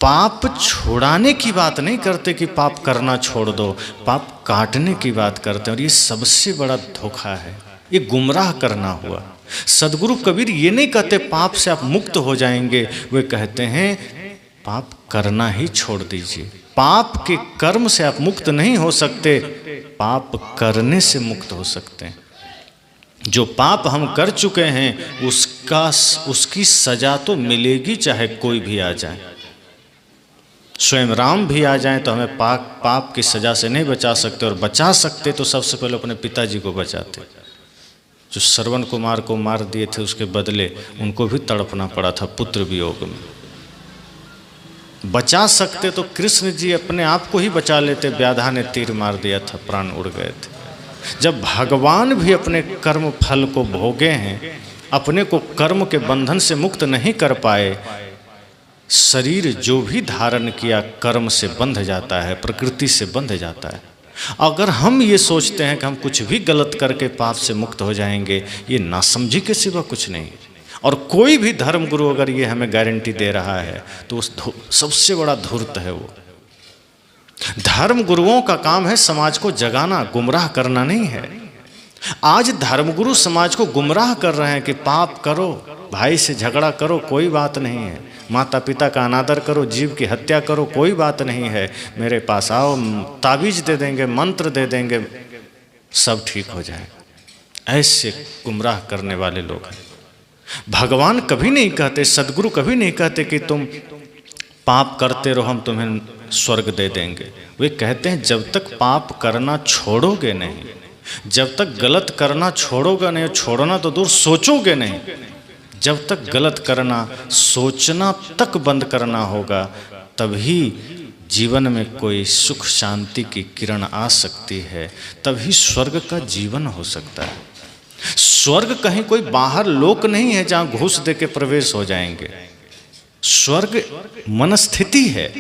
पाप छुड़ाने की बात नहीं करते कि पाप करना छोड़ दो, पाप काटने की बात करते हैं। और ये सबसे बड़ा धोखा है, ये गुमराह करना हुआ। सदगुरु कबीर ये नहीं कहते पाप से आप मुक्त हो जाएंगे, वे कहते हैं पाप करना ही छोड़ दीजिए। पाप के कर्म से आप मुक्त नहीं हो सकते, पाप करने से मुक्त हो सकते हैं। जो पाप हम कर चुके हैं उसकी सजा तो मिलेगी, चाहे कोई भी आ जाए। स्वयं राम भी आ जाएं तो हमें पाप की सजा से नहीं बचा सकते, और बचा सकते तो सबसे पहले अपने पिताजी को बचाते। जो श्रवण कुमार को मार दिए थे उसके बदले उनको भी तड़पना पड़ा था पुत्र वियोग में। बचा सकते तो कृष्ण जी अपने आप को ही बचा लेते, व्याधा ने तीर मार दिया था, प्राण उड़ गए थे। जब भगवान भी अपने कर्म फल को भोगे हैं, अपने को कर्म के बंधन से मुक्त नहीं कर पाए, शरीर जो भी धारण किया कर्म से बंध जाता है, प्रकृति से बंध जाता है। अगर हम ये सोचते हैं कि हम कुछ भी गलत करके पाप से मुक्त हो जाएंगे, ये नासमझी के सिवा कुछ नहीं। और कोई भी धर्म गुरु अगर ये हमें गारंटी दे रहा है तो उस सबसे बड़ा धूर्त है वो। धर्म गुरुओं का काम है समाज को जगाना, गुमराह करना नहीं है। आज धर्मगुरु समाज को गुमराह कर रहे हैं कि पाप करो, भाई से झगड़ा करो, कोई बात नहीं है, माता पिता का अनादर करो, जीव की हत्या करो, कोई बात नहीं है, मेरे पास आओ, ताबीज दे देंगे, मंत्र दे देंगे, सब ठीक हो जाएगा। ऐसे गुमराह करने वाले लोग हैं। भगवान कभी नहीं कहते, सदगुरु कभी नहीं कहते कि तुम पाप करते रहो हम तुम्हें स्वर्ग दे देंगे। वे कहते हैं जब तक पाप करना छोड़ोगे नहीं, जब तक गलत करना छोड़ोगे नहीं, छोड़ना तो दूर सोचोगे नहीं, जब तक गलत करना सोचना तक बंद करना होगा, तभी जीवन में कोई सुख शांति की किरण आ सकती है, तभी स्वर्ग का जीवन हो सकता है। स्वर्ग कहीं कोई बाहर लोक नहीं है जहाँ घूस दे के प्रवेश हो जाएंगे। स्वर्ग मनस्थिति है।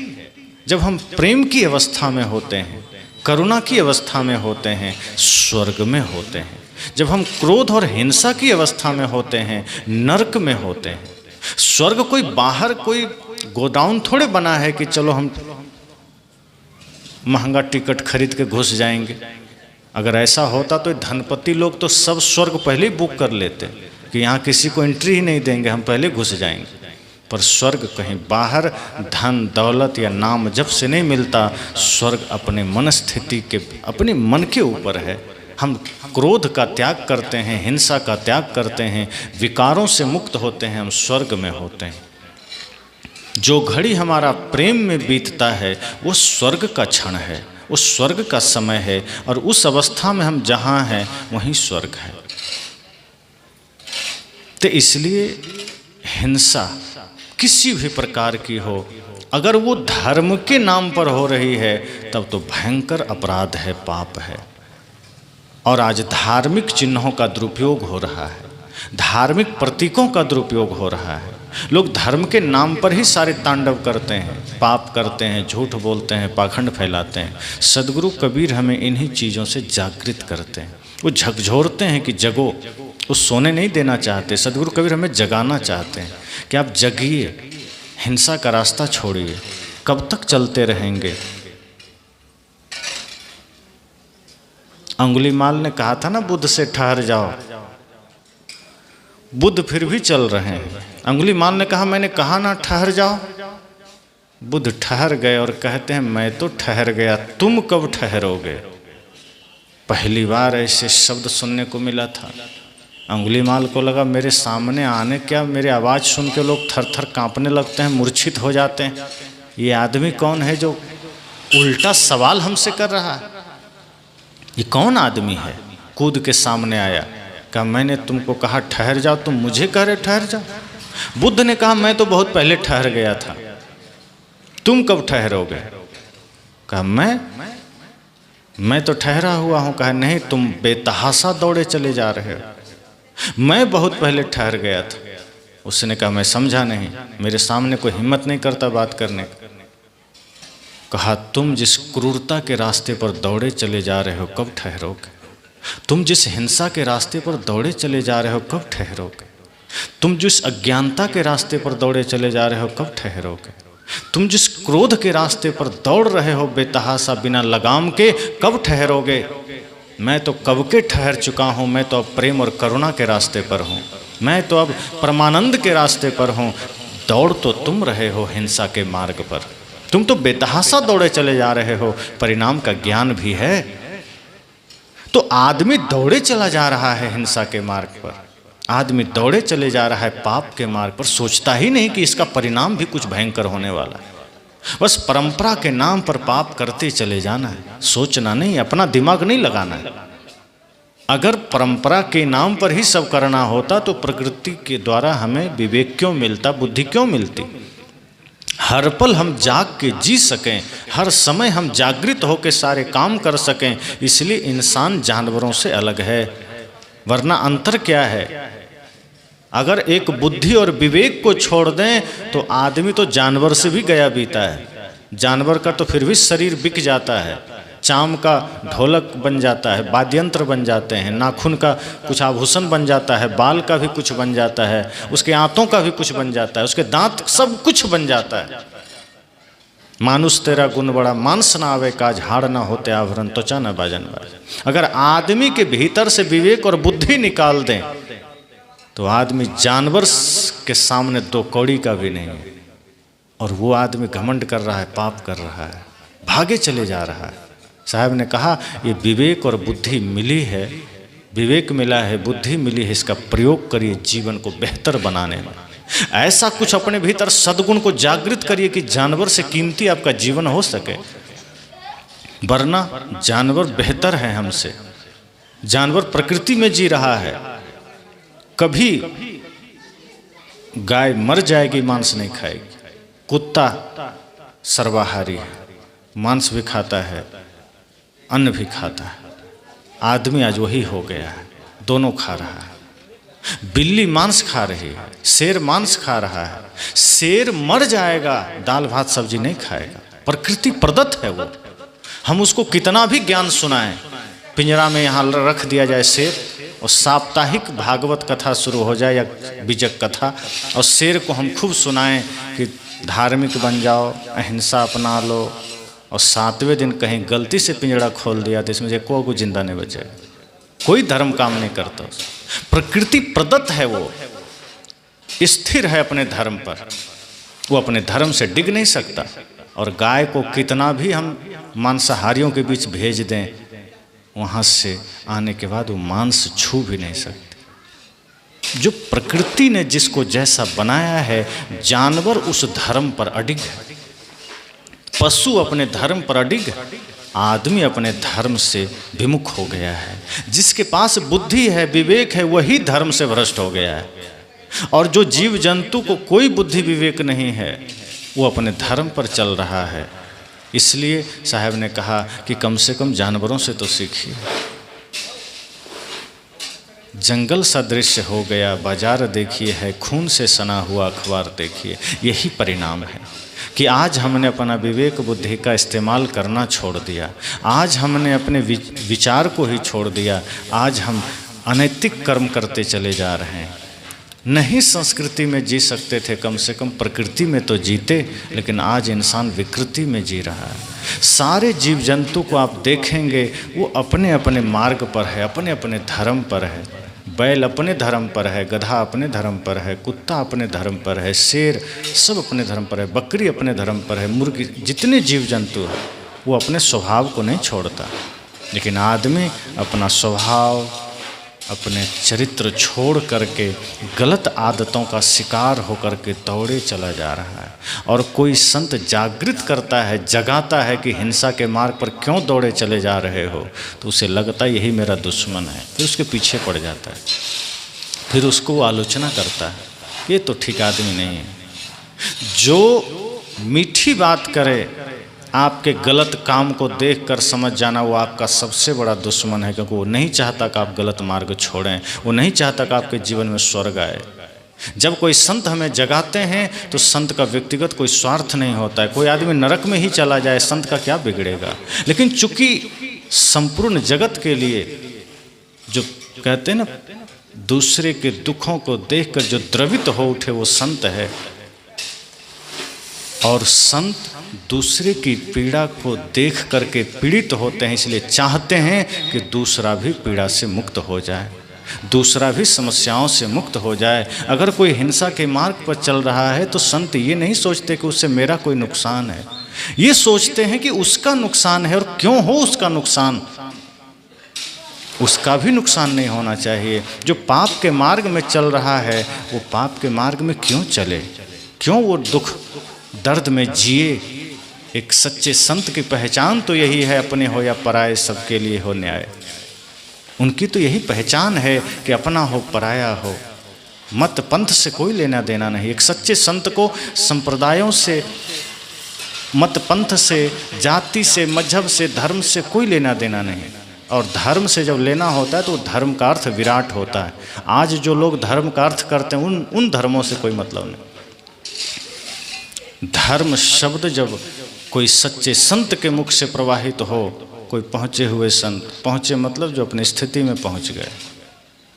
जब हम प्रेम की अवस्था में होते हैं, करुणा की अवस्था में होते हैं, स्वर्ग में होते हैं। जब हम क्रोध और हिंसा की अवस्था में होते हैं, नरक में होते हैं। स्वर्ग कोई बाहर कोई गोडाउन थोड़े बना है कि चलो हम महंगा टिकट खरीद के घुस जाएंगे। अगर ऐसा होता तो धनपति लोग तो सब स्वर्ग पहले ही बुक कर लेते कि यहाँ किसी को एंट्री ही नहीं देंगे, हम पहले घुस जाएंगे। पर स्वर्ग कहीं बाहर धन दौलत या नाम जब से नहीं मिलता। स्वर्ग अपने मन स्थिति के, अपने मन के ऊपर है। हम क्रोध का त्याग करते हैं, हिंसा का त्याग करते हैं, विकारों से मुक्त होते हैं, हम स्वर्ग में होते हैं। जो घड़ी हमारा प्रेम में बीतता है वो स्वर्ग का क्षण है, वो स्वर्ग का समय है, और उस अवस्था में हम जहाँ हैं वहीं स्वर्ग है। तो इसलिए हिंसा किसी भी प्रकार की हो, अगर वो धर्म के नाम पर हो रही है तब तो भयंकर अपराध है, पाप है। और आज धार्मिक चिन्हों का दुरुपयोग हो रहा है, धार्मिक प्रतीकों का दुरुपयोग हो रहा है। लोग धर्म के नाम पर ही सारे तांडव करते हैं, पाप करते हैं, झूठ बोलते हैं, पाखंड फैलाते हैं। सदगुरु कबीर हमें इन्हीं चीज़ों से जागृत करते हैं। वो झकझोरते हैं कि जगो, वो सोने नहीं देना चाहते। सदगुरु कबीर हमें जगाना चाहते हैं कि आप जगिए, हिंसा का रास्ता छोड़िए। कब तक चलते रहेंगे? अंगुलीमाल ने कहा था ना बुद्ध से ठहर जाओ, बुद्ध फिर भी चल रहे हैं। अंगुलीमाल ने कहा मैंने कहा ना ठहर जाओ। बुद्ध ठहर गए और कहते हैं मैं तो ठहर गया, तुम कब ठहरोगे? पहली बार ऐसे शब्द सुनने को मिला था। अंगुलीमाल को लगा मेरे सामने आने क्या, मेरे आवाज़ सुन के लोग थर थर कांपने लगते हैं, मूर्छित हो जाते हैं। ये आदमी कौन है जो उल्टा सवाल हमसे कर रहा है? ये कौन आदमी है? कूद के सामने आया, कहा मैंने तुमको कहा ठहर जाओ, तुम मुझे कह रहे ठहर जाओ। बुद्ध ने कहा मैं तो बहुत पहले ठहर गया था, तुम कब ठहरोगे? कहा मैं तो ठहरा हुआ हूँ। कहा नहीं, तुम बेतहाशा दौड़े चले जा रहे हो, मैं बहुत पहले ठहर गया था। उसने कहा मैं समझा नहीं, मेरे सामने कोई हिम्मत नहीं करता बात करने का। कहा तुम जिस क्रूरता के रास्ते पर दौड़े चले जा रहे हो कब ठहरोगे? तुम जिस हिंसा के रास्ते पर दौड़े चले जा रहे हो कब ठहरोगे? तुम जिस अज्ञानता के रास्ते पर दौड़े चले जा रहे हो कब ठहरोगे? तुम जिस क्रोध के रास्ते पर दौड़ रहे हो बेतहाशा बिना लगाम के, कब ठहरोगे? मैं तो कब के ठहर चुका हूँ। मैं तो अब प्रेम और करुणा के रास्ते पर हूँ, मैं तो अब परमानंद के रास्ते पर हूँ। दौड़ तो तुम रहे हो हिंसा के मार्ग पर, तुम तो बेतहाशा दौड़े चले जा रहे हो, परिणाम का ज्ञान भी है। तो आदमी दौड़े चला जा रहा है हिंसा के मार्ग पर, आदमी दौड़े चले जा रहा है पाप के मार्ग पर, सोचता ही नहीं कि इसका परिणाम भी कुछ भयंकर होने वाला है। बस परंपरा के नाम पर पाप करते चले जाना है, सोचना नहीं, अपना दिमाग नहीं लगाना है। अगर परंपरा के नाम पर ही सब करना होता तो प्रकृति के द्वारा हमें विवेक क्यों मिलता, बुद्धि क्यों मिलती? हर पल हम जाग के जी सकें, हर समय हम जागृत होकर सारे काम कर सकें, इसलिए इंसान जानवरों से अलग है। वरना अंतर क्या है? अगर एक बुद्धि और विवेक को छोड़ दें तो आदमी तो जानवर से भी गया बीता है। जानवर का तो फिर भी शरीर बिक जाता है, चाम का ढोलक बन जाता है, वाद्यंत्र बन जाते हैं, नाखून का कुछ आभूषण बन जाता है, बाल का भी कुछ बन जाता है, उसके आंतों का भी कुछ बन जाता है, उसके दांत, सब कुछ बन जाता है। मानुष तेरा गुण बड़ा, मांस ना आवे काज, हाड़ ना होते आभरण, त्वचा न बाजन बाज। अगर आदमी के भीतर से विवेक और बुद्धि निकाल दें तो आदमी जानवर के सामने दो कौड़ी का भी नहीं है। और वो आदमी घमंड कर रहा है, पाप कर रहा है, भागे चले जा रहा है। साहब ने कहा ये विवेक और बुद्धि मिली है, विवेक मिला है, बुद्धि मिली है, इसका प्रयोग करिए जीवन को बेहतर बनाने में। ऐसा कुछ अपने भीतर सद्गुण को जागृत करिए कि जानवर से कीमती आपका जीवन हो सके। वरना जानवर बेहतर है हमसे, जानवर प्रकृति में जी रहा है। कभी गाय मर जाएगी, मांस नहीं खाएगी। कुत्ता सर्वाहारी है, मांस भी खाता है, अन्न भी खाता है। आदमी आज वही हो गया है, दोनों खा रहा है। बिल्ली मांस खा रही है, शेर मांस खा रहा है। शेर मर जाएगा, दाल भात सब्जी नहीं खाएगा, प्रकृति प्रदत्त है वो। हम उसको कितना भी ज्ञान सुनाएं, पिंजरा में यहाँ रख दिया जाए शेर और साप्ताहिक भागवत कथा शुरू हो जाए या बीजक कथा, और शेर को हम खूब सुनाएं कि धार्मिक बन जाओ, अहिंसा अपना लो, और 7वें दिन कहीं गलती से पिंजरा खोल दिया तो इसमें से कोई जिंदा नहीं बचेगा। कोई धर्म काम नहीं करता। प्रकृति प्रदत्त है, वो स्थिर है अपने धर्म पर, वो अपने धर्म से डिग नहीं सकता। और गाय को कितना भी हम मांसाहारियों के बीच भेज दें, वहाँ से आने के बाद वो मांस छू भी नहीं सकते। जो प्रकृति ने जिसको जैसा बनाया है, जानवर उस धर्म पर अडिग है, पशु अपने धर्म पर अडिग, आदमी अपने धर्म से विमुख हो गया है। जिसके पास बुद्धि है, विवेक है, वही धर्म से भ्रष्ट हो गया है। और जो जीव जंतु को कोई बुद्धि विवेक नहीं है, वो अपने धर्म पर चल रहा है। इसलिए साहब ने कहा कि कम से कम जानवरों से तो सीखिए। जंगल सा दृश्य हो गया, बाजार देखिए है खून से सना हुआ अखबार देखिए। यही परिणाम है कि आज हमने अपना विवेक बुद्धि का इस्तेमाल करना छोड़ दिया, आज हमने अपने विचार को ही छोड़ दिया, आज हम अनैतिक कर्म करते चले जा रहे हैं। नहीं संस्कृति में जी सकते थे, कम से कम प्रकृति में तो जीते, लेकिन आज इंसान विकृति में जी रहा है। सारे जीव जंतु को आप देखेंगे वो अपने अपने मार्ग पर है, अपने अपने धर्म पर है। बैल अपने धर्म पर है, गधा अपने धर्म पर है, कुत्ता अपने धर्म पर है, शेर सब अपने धर्म पर है, बकरी अपने धर्म पर है, मुर्गी, जितने जीव जंतु हैं वो अपने स्वभाव को नहीं छोड़ता। लेकिन आदमी अपना स्वभाव, अपने चरित्र छोड़ करके गलत आदतों का शिकार होकर के दौड़े चला जा रहा है। और कोई संत जागृत करता है, जगाता है कि हिंसा के मार्ग पर क्यों दौड़े चले जा रहे हो, तो उसे लगता है यही मेरा दुश्मन है, फिर उसके पीछे पड़ जाता है, फिर उसको वो आलोचना करता है, ये तो ठीक आदमी नहीं है। जो मीठी बात करे, आपके गलत काम को देखकर समझ जाना वो आपका सबसे बड़ा दुश्मन है, क्योंकि वो नहीं चाहता कि आप गलत मार्ग छोड़ें, वो नहीं चाहता कि आपके जीवन में स्वर्ग आए। जब कोई संत हमें जगाते हैं तो संत का व्यक्तिगत कोई स्वार्थ नहीं होता है। कोई आदमी नरक में ही चला जाए, संत का क्या बिगड़ेगा। लेकिन चूंकि संपूर्ण जगत के लिए, जो कहते हैं ना, दूसरे के दुखों को देखकर जो द्रवित हो उठे वो संत है, और संत दूसरे की पीड़ा को देख करके पीड़ित होते हैं, इसलिए चाहते हैं कि दूसरा भी पीड़ा से मुक्त हो जाए, दूसरा भी समस्याओं से मुक्त हो जाए। अगर कोई हिंसा के मार्ग पर चल रहा है तो संत ये नहीं सोचते कि उससे मेरा कोई नुकसान है, ये सोचते हैं कि उसका नुकसान है, और क्यों हो उसका नुकसान, उसका भी नुकसान नहीं होना चाहिए। जो पाप के मार्ग में चल रहा है वो पाप के मार्ग में क्यों चले, क्यों वो दुख दर्द में जिए। एक सच्चे संत की पहचान तो यही है, अपने हो या पराये सबके लिए हो न्याय। उनकी तो यही पहचान है कि अपना हो पराया हो, मत पंथ से कोई लेना देना नहीं। एक सच्चे संत को संप्रदायों से, मत पंथ से, जाति से, मजहब से, धर्म से कोई लेना देना नहीं। और धर्म से जब लेना होता है तो धर्म का अर्थ विराट होता है। आज जो लोग धर्म का अर्थ करते हैं उन धर्मों से कोई मतलब नहीं। धर्म शब्द जब कोई सच्चे संत के मुख से प्रवाहित हो, कोई पहुँचे हुए संत, पहुँचे मतलब जो अपनी स्थिति में पहुँच गए।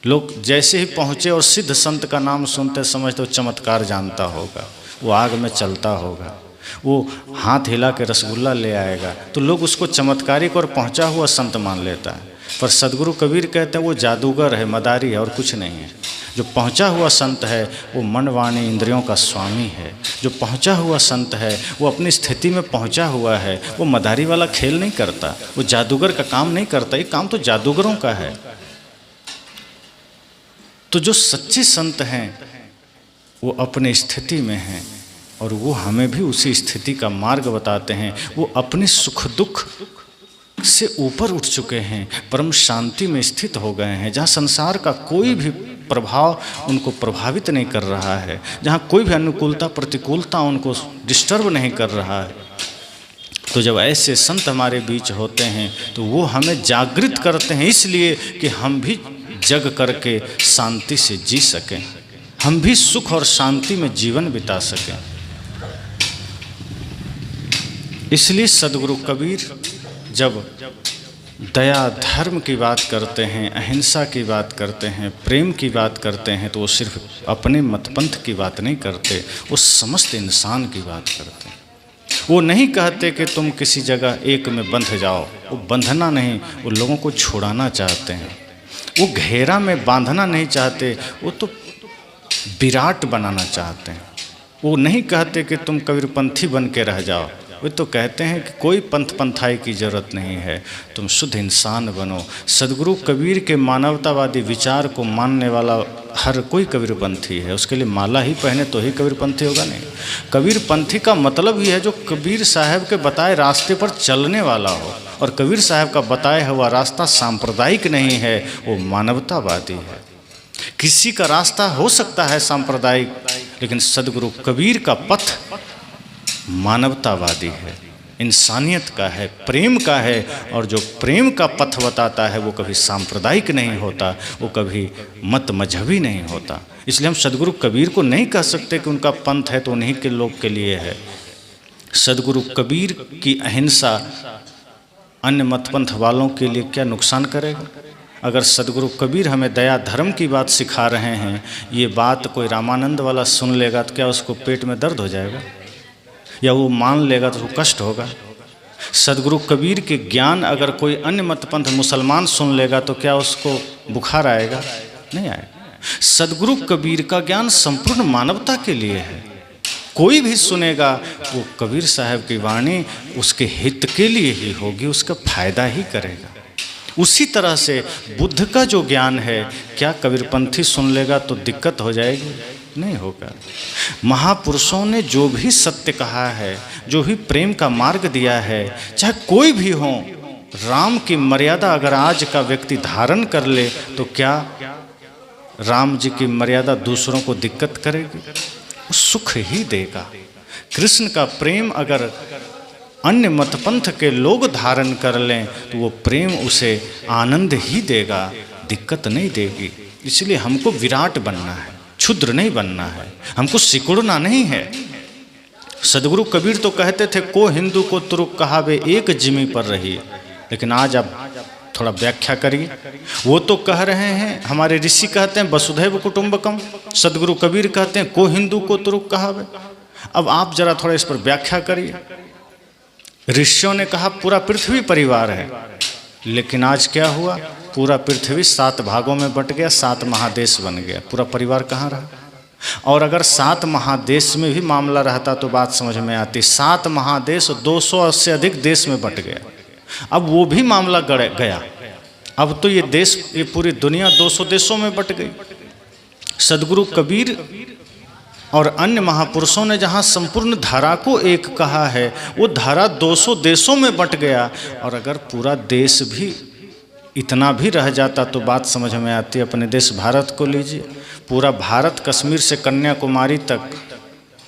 लोग जैसे ही पहुँचे और सिद्ध संत का नाम सुनते समझते वो चमत्कार जानता होगा, वो आग में चलता होगा, वो हाथ हिला के रसगुल्ला ले आएगा, तो लोग उसको चमत्कारिक और पहुँचा हुआ संत मान लेता है। पर सदगुरु कबीर कहते हैं वो जादूगर है, मदारी है और कुछ नहीं है। जो पहुँचा हुआ संत है वो मन वाणी इंद्रियों का स्वामी है। जो पहुँचा हुआ संत है वो अपनी स्थिति में पहुँचा हुआ है, वो मदारी वाला खेल नहीं करता, वो जादूगर का काम नहीं करता। ये काम तो जादूगरों का है। तो जो सच्चे संत हैं वो अपनी स्थिति में हैं और वो हमें भी उसी स्थिति का मार्ग बताते हैं। वो अपने सुख दुख से ऊपर उठ चुके हैं, परम शांति में स्थित हो गए हैं, जहाँ संसार का कोई भी प्रभाव उनको प्रभावित नहीं कर रहा है, जहाँ कोई भी अनुकूलता प्रतिकूलता उनको डिस्टर्ब नहीं कर रहा है। तो जब ऐसे संत हमारे बीच होते हैं तो वो हमें जागृत करते हैं, इसलिए कि हम भी जग करके शांति से जी सकें, हम भी सुख और शांति में जीवन बिता सकें। इसलिए सदगुरु कबीर जब दया धर्म की बात करते हैं, अहिंसा की बात करते हैं, प्रेम की बात करते हैं, तो वो सिर्फ अपने मतपंथ की बात नहीं करते, वो समस्त इंसान की बात करते हैं। वो नहीं कहते कि तुम किसी जगह एक में बंध जाओ, वो बंधना नहीं, वो लोगों को छुड़ाना चाहते हैं। वो घेरा में बांधना नहीं चाहते, वो तो विराट बनाना चाहते हैं। वो नहीं कहते कि तुम कबीरपंथी बन के रह जाओ, वे तो कहते हैं कि कोई पंथ पंथाई की जरूरत नहीं है, तुम शुद्ध इंसान बनो। सदगुरु कबीर के मानवतावादी विचार को मानने वाला हर कोई कबीरपंथी है। उसके लिए माला ही पहने तो ही कबीरपंथी होगा नहीं। कबीरपंथी का मतलब ही है जो कबीर साहब के बताए रास्ते पर चलने वाला हो, और कबीर साहब का बताया हुआ रास्ता सांप्रदायिक नहीं है, वो मानवतावादी है। किसी का रास्ता हो सकता है सांप्रदायिक, लेकिन सदगुरु कबीर का पथ मानवतावादी है। इंसानियत का है, प्रेम का है। और जो प्रेम का पथ बताता है वो कभी सांप्रदायिक नहीं होता, वो कभी मत मजहबी नहीं होता। इसलिए हम सदगुरु कबीर को नहीं कह सकते कि उनका पंथ है तो उन्हीं के लोग के लिए है। सदगुरु कबीर की अहिंसा अन्य मतपंथ वालों के लिए क्या नुकसान करेगा? अगर सदगुरु कबीर हमें दया धर्म की बात सिखा रहे हैं, ये बात कोई रामानंद वाला सुन लेगा तो क्या उसको पेट में दर्द हो जाएगा, या वो मान लेगा तो उसको कष्ट होगा? सदगुरु कबीर के ज्ञान अगर कोई अन्य मतपंथ मुसलमान सुन लेगा तो क्या उसको बुखार आएगा? नहीं आएगा। सदगुरु कबीर का ज्ञान संपूर्ण मानवता के लिए है। कोई भी सुनेगा वो कबीर साहब की वाणी उसके हित के लिए ही होगी, उसका फायदा ही करेगा। उसी तरह से बुद्ध का जो ज्ञान है, क्या कबीरपंथी सुन लेगा तो दिक्कत हो जाएगी? नहीं होगा। महापुरुषों ने जो भी सत्य कहा है, जो भी प्रेम का मार्ग दिया है, चाहे कोई भी हो, राम की मर्यादा अगर आज का व्यक्ति धारण कर ले तो क्या राम जी की मर्यादा दूसरों को दिक्कत करेगी? वो सुख ही देगा। कृष्ण का प्रेम अगर अन्य मतपंथ के लोग धारण कर लें तो वो प्रेम उसे आनंद ही देगा, दिक्कत नहीं देगी। इसलिए हमको विराट बनना है, क्षुद्र नहीं बनना है, हमको सिकुड़ना नहीं है। सदगुरु कबीर तो कहते थे को हिंदू को तुरुक कहावे एक जिमी पर रही, लेकिन आज आप थोड़ा व्याख्या करिए। वो तो कह रहे हैं, हमारे ऋषि कहते हैं वसुधैव कुटुंबकम, सदगुरु कबीर कहते हैं को हिंदू को तुरुक कहावे। अब आप जरा थोड़ा इस पर व्याख्या करिए। ऋषियों ने कहा पूरा पृथ्वी परिवार है, लेकिन आज क्या हुआ? पूरा पृथ्वी 7 भागों में बट गया, 7 महादेश बन गया, पूरा परिवार कहाँ रहा? और अगर 7 महादेश में भी मामला रहता तो बात समझ में आती। 7 महादेश 200 से अधिक देश में बट गया, अब वो भी मामला गया। अब तो ये देश, ये पूरी दुनिया 200 देशों में बट गई। सदगुरु कबीर और अन्य महापुरुषों ने जहाँ संपूर्ण धारा को एक कहा है, वो धारा 200 देशों में बट गया। और अगर पूरा देश भी इतना भी रह जाता तो बात समझ में आती। अपने देश भारत को लीजिए, पूरा भारत कश्मीर से कन्याकुमारी तक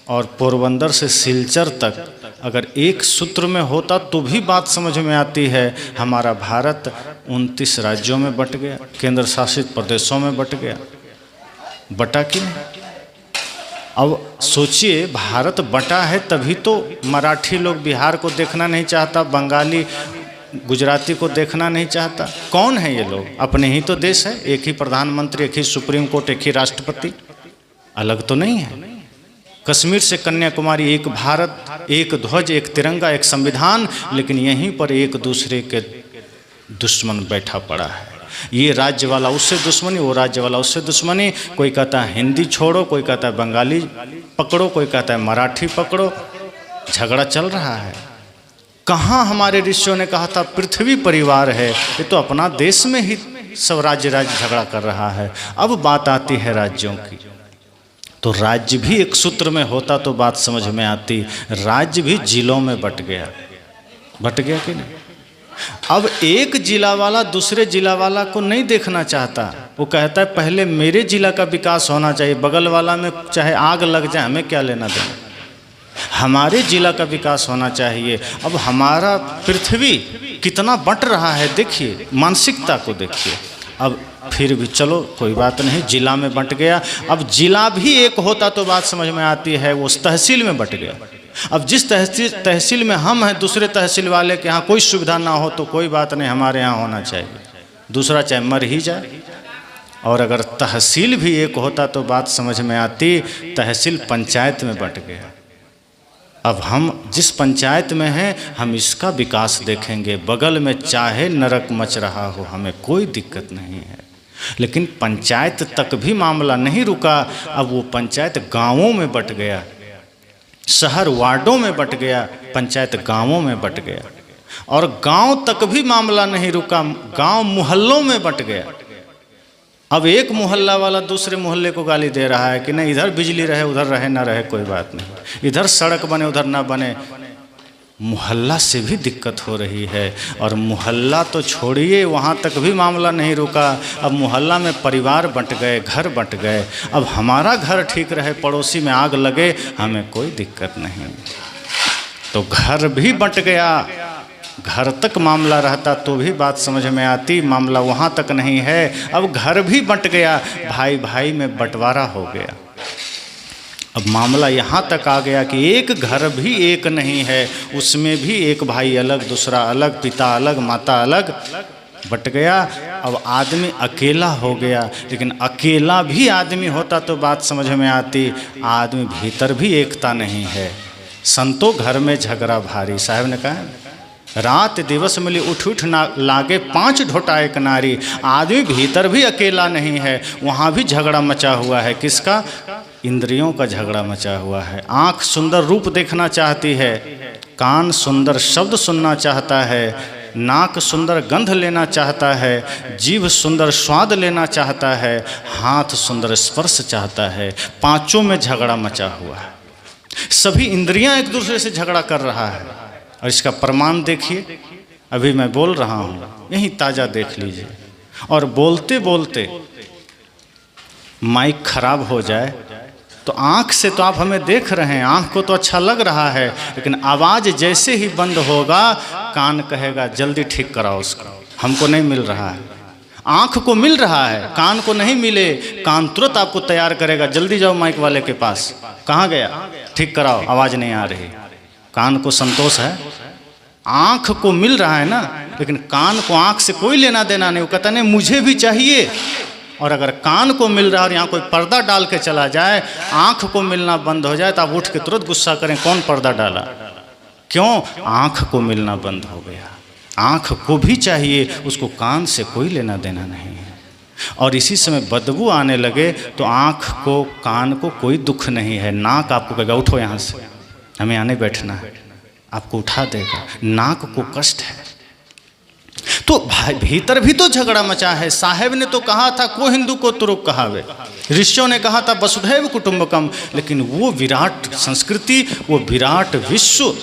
और पोरबंदर से सिलचर तक अगर एक सूत्र में होता तो भी बात समझ में आती है। हमारा भारत 29 राज्यों में बट गया, केंद्र शासित प्रदेशों में बट गया। बटा क्यों? अब सोचिए, भारत बटा है तभी तो मराठी लोग बिहार को देखना नहीं चाहता, बंगाली गुजराती को देखना नहीं चाहता। कौन है ये लोग? अपने ही तो देश है, एक ही प्रधानमंत्री, एक ही सुप्रीम कोर्ट, एक ही राष्ट्रपति, अलग तो नहीं है। कश्मीर से कन्याकुमारी एक भारत, एक ध्वज, एक तिरंगा, एक संविधान, लेकिन यहीं पर एक दूसरे के दुश्मन बैठा पड़ा है। ये राज्य वाला उससे दुश्मनी, वो राज्य वाला उससे दुश्मनी। कोई कहता है हिंदी छोड़ो, कोई कहता है बंगाली पकड़ो, कोई कहता है मराठी पकड़ो, झगड़ा चल रहा है। कहाँ हमारे ऋषियों ने कहा था पृथ्वी परिवार है? ये तो अपना देश में ही सब राज्य झगड़ा कर रहा है। अब बात आती है राज्यों की, तो राज्य भी एक सूत्र में होता तो बात समझ में आती। राज्य भी जिलों में बट गया कि नहीं? अब एक जिला वाला दूसरे जिला वाला को नहीं देखना चाहता, वो कहता है पहले मेरे जिला का विकास होना चाहिए, बगल वाला में चाहे आग लग जाए हमें क्या लेना देना, हमारे जिला का विकास होना चाहिए। अब हमारा पृथ्वी कितना बट रहा है, देखिए मानसिकता को देखिए। अब फिर भी चलो कोई बात नहीं, जिला में बट गया। अब जिला भी एक होता तो बात समझ में आती है, वो तहसील में बट गया। अब जिस तहसील में हम हैं, दूसरे तहसील वाले के यहाँ कोई सुविधा ना हो तो कोई बात नहीं, हमारे यहाँ होना चाहिए, दूसरा चाहे मर ही जाए। और अगर तहसील भी एक होता तो बात समझ में आती। तहसील पंचायत में बट गया। अब हम जिस पंचायत में हैं हम इसका विकास देखेंगे, बगल में चाहे नरक मच रहा हो हमें कोई दिक्कत नहीं है। लेकिन पंचायत तक भी मामला नहीं रुका, अब वो पंचायत गांवों में बट गया, शहर वार्डों में बट गया, पंचायत गांवों में बट गया। और गांव तक भी मामला नहीं रुका, गांव मोहल्लों में बट गया। अब एक मोहल्ला वाला दूसरे मोहल्ले को गाली दे रहा है कि नहीं इधर बिजली रहे उधर रहे, ना रहे कोई बात नहीं, इधर सड़क बने उधर ना बने। मोहल्ला से भी दिक्कत हो रही है। और मोहल्ला तो छोड़िए, वहाँ तक भी मामला नहीं रुका, अब मोहल्ला में परिवार बंट गए, घर बंट गए। अब हमारा घर ठीक रहे, पड़ोसी में आग लगे, हमें कोई दिक्कत नहीं। तो घर भी बंट गया, घर तक मामला रहता तो भी बात समझ में आती, मामला वहाँ तक नहीं है। अब घर भी बंट गया, भाई भाई में बंटवारा हो गया। अब मामला यहाँ तक आ गया कि एक घर भी एक नहीं है, उसमें भी एक भाई अलग, दूसरा अलग, पिता अलग, माता अलग, बट गया। अब आदमी अकेला हो गया। लेकिन अकेला भी आदमी होता तो बात समझ में आती, आदमी भीतर भी एकता नहीं है। संतो घर में झगड़ा भारी, साहब ने कहा रात दिवस मिली उठ उठ ना लागे 5 ढोटा एक नारी। आदमी भीतर भी अकेला नहीं है, वहाँ भी झगड़ा मचा हुआ है। किसका? इंद्रियों का झगड़ा मचा हुआ है। आँख सुंदर रूप देखना चाहती है, कान सुंदर शब्द सुनना चाहता है, नाक सुंदर गंध लेना चाहता है, जीभ सुंदर स्वाद लेना चाहता है, हाथ सुंदर स्पर्श चाहता है। पांचों में झगड़ा मचा हुआ है। सभी इंद्रियां एक दूसरे से झगड़ा कर रहा है। और इसका प्रमाण देखिए, अभी मैं बोल रहा हूँ, यही ताज़ा देख लीजिए। और बोलते बोलते माइक खराब हो जाए तो आँख से तो आप हमें देख रहे हैं, आँख को तो अच्छा लग रहा है, लेकिन आवाज़ जैसे ही बंद होगा कान कहेगा जल्दी ठीक कराओ उसको, हमको नहीं मिल रहा है। आँख को मिल रहा है, कान को नहीं मिले, कान तुरंत आपको तैयार करेगा, जल्दी जाओ माइक वाले के पास, कहाँ गया, ठीक कराओ, आवाज़ नहीं आ रही। कान को संतोष है, आँख को मिल रहा है ना, लेकिन कान को आँख से कोई लेना देना नहीं। वो कहता नहीं मुझे भी चाहिए। और अगर कान को मिल रहा है और यहाँ कोई पर्दा डाल के चला जाए, आँख को मिलना बंद हो जाए तो आप उठ के तुरंत गुस्सा करें, कौन पर्दा डाला? क्यों? आँख को मिलना बंद हो गया। आँख को भी चाहिए, उसको कान से कोई लेना देना नहीं है। और इसी समय बदबू आने लगे तो आँख को कान को कोई दुख नहीं है। नाक आपको कहेगा उठो यहाँ से, हमें आने बैठना है, आपको उठा देगा। नाक को कष्ट है। तो भाई भीतर भी तो झगड़ा मचा है। साहेब ने तो कहा था को हिंदू को तुरुक कहावे, ऋषियों ने कहा था वसुधैव कुटुंबकम, लेकिन वो विराट संस्कृति, वो विराट विश्व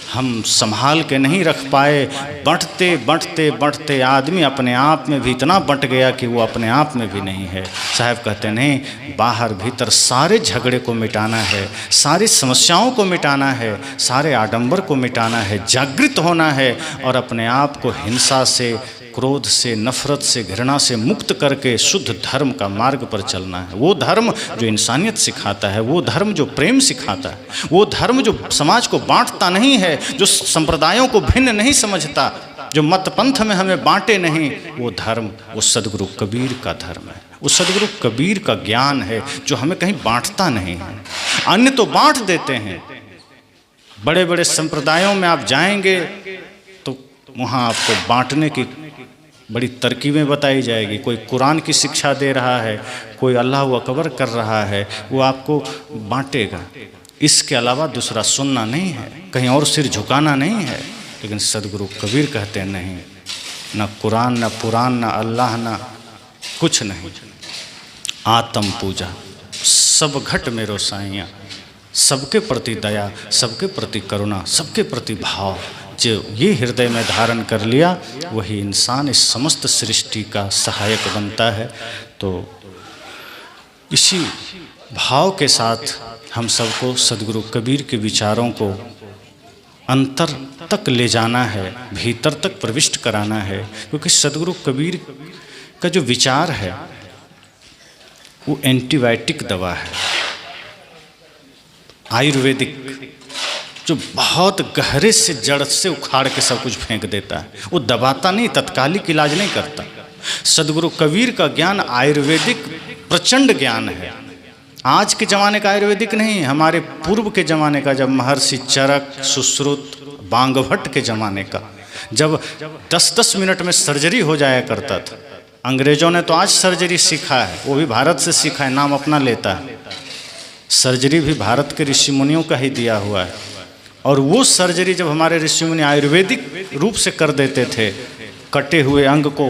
हम संभाल के नहीं रख पाए। बढ़ते बढ़ते बढ़ते आदमी अपने आप में भी इतना बंट गया कि वो अपने आप में भी नहीं है। साहब कहते नहीं, बाहर भीतर सारे झगड़े को मिटाना है, सारी समस्याओं को मिटाना है, सारे आडंबर को मिटाना है, जागृत होना है और अपने आप को हिंसा से, क्रोध से, नफरत से, घृणा से मुक्त करके शुद्ध धर्म का मार्ग पर चलना है। वो धर्म जो इंसानियत सिखाता है, वो धर्म जो प्रेम सिखाता है, वो धर्म जो समाज को बांटता नहीं है, जो संप्रदायों को भिन्न नहीं समझता, जो मत पंथ में हमें बांटे नहीं, वो धर्म वो सदगुरु कबीर का धर्म है। वो सदगुरु कबीर का ज्ञान है जो हमें कहीं बांटता नहीं है। अन्य तो बांट देते हैं। बड़े बड़े संप्रदायों में आप जाएंगे तो वहाँ आपको बांटने की बड़ी तरकीबें बताई जाएगी। कोई कुरान की शिक्षा दे रहा है, कोई अल्लाह अकबर कर रहा है, वो आपको बांटेगा। इसके अलावा दूसरा सुनना नहीं है, कहीं और सिर झुकाना नहीं है। लेकिन सदगुरु कबीर कहते हैं नहीं, न कुरान, न पुराण, न अल्लाह, न कुछ नहीं। आत्म पूजा, सब घट मेरो साइयाँ, सबके प्रति दया, सबके प्रति करुणा, सबके प्रति भाव, जो ये हृदय में धारण कर लिया, वही इंसान इस समस्त सृष्टि का सहायक बनता है। तो इसी भाव के साथ हम सबको सदगुरु कबीर के विचारों को अंतर तक ले जाना है, भीतर तक प्रविष्ट कराना है। क्योंकि सदगुरु कबीर का जो विचार है वो एंटीबायोटिक दवा है, आयुर्वेदिक, जो बहुत गहरे से जड़ से उखाड़ के सब कुछ फेंक देता है। वो दबाता नहीं, तत्कालिक इलाज नहीं करता। सदगुरु कबीर का ज्ञान आयुर्वेदिक प्रचंड ज्ञान है। आज के ज़माने का आयुर्वेदिक नहीं, हमारे पूर्व के ज़माने का, जब महर्षि चरक, सुश्रुत, बांगभट्ट के ज़माने का, जब 10-10 मिनट में सर्जरी हो जाया करता था। अंग्रेज़ों ने तो आज सर्जरी सीखा है, वो भी भारत से सीखा है, नाम अपना लेता है। सर्जरी भी भारत के ऋषि मुनियों का ही दिया हुआ है। और वो सर्जरी जब हमारे ऋषि मुनि आयुर्वेदिक रूप से कर देते थे, कटे हुए अंग को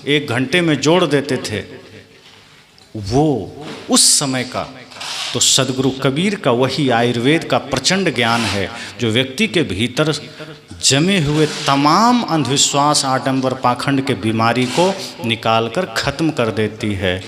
1 घंटे में जोड़ देते थे, वो उस समय का तो सदगुरु कबीर का वही आयुर्वेद का प्रचंड ज्ञान है, जो व्यक्ति के भीतर जमे हुए तमाम अंधविश्वास, आडंबर, पाखंड के बीमारी को निकालकर खत्म कर देती है।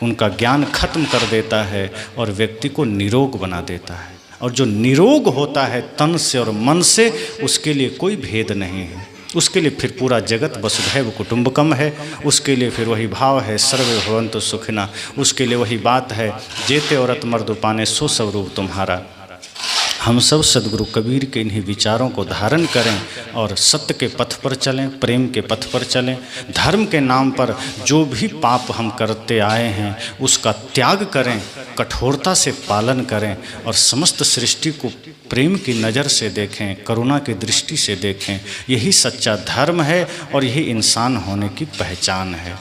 उनका ज्ञान खत्म कर देता है और व्यक्ति को निरोग बना देता है। और जो निरोग होता है तन से और मन से, उसके लिए कोई भेद नहीं है। उसके लिए फिर पूरा जगत वसुधैव कुटुंबकम है। उसके लिए फिर वही भाव है, सर्वे भवन्तु सुखिनः। उसके लिए वही बात है, जेते औरत मर्द पाने सो स्वरूप तुम्हारा। हम सब सद्गुरु कबीर के इन्हीं विचारों को धारण करें और सत्य के पथ पर चलें, प्रेम के पथ पर चलें। धर्म के नाम पर जो भी पाप हम करते आए हैं उसका त्याग करें, कठोरता से पालन करें और समस्त सृष्टि को प्रेम की नज़र से देखें, करुणा की दृष्टि से देखें। यही सच्चा धर्म है और यही इंसान होने की पहचान है।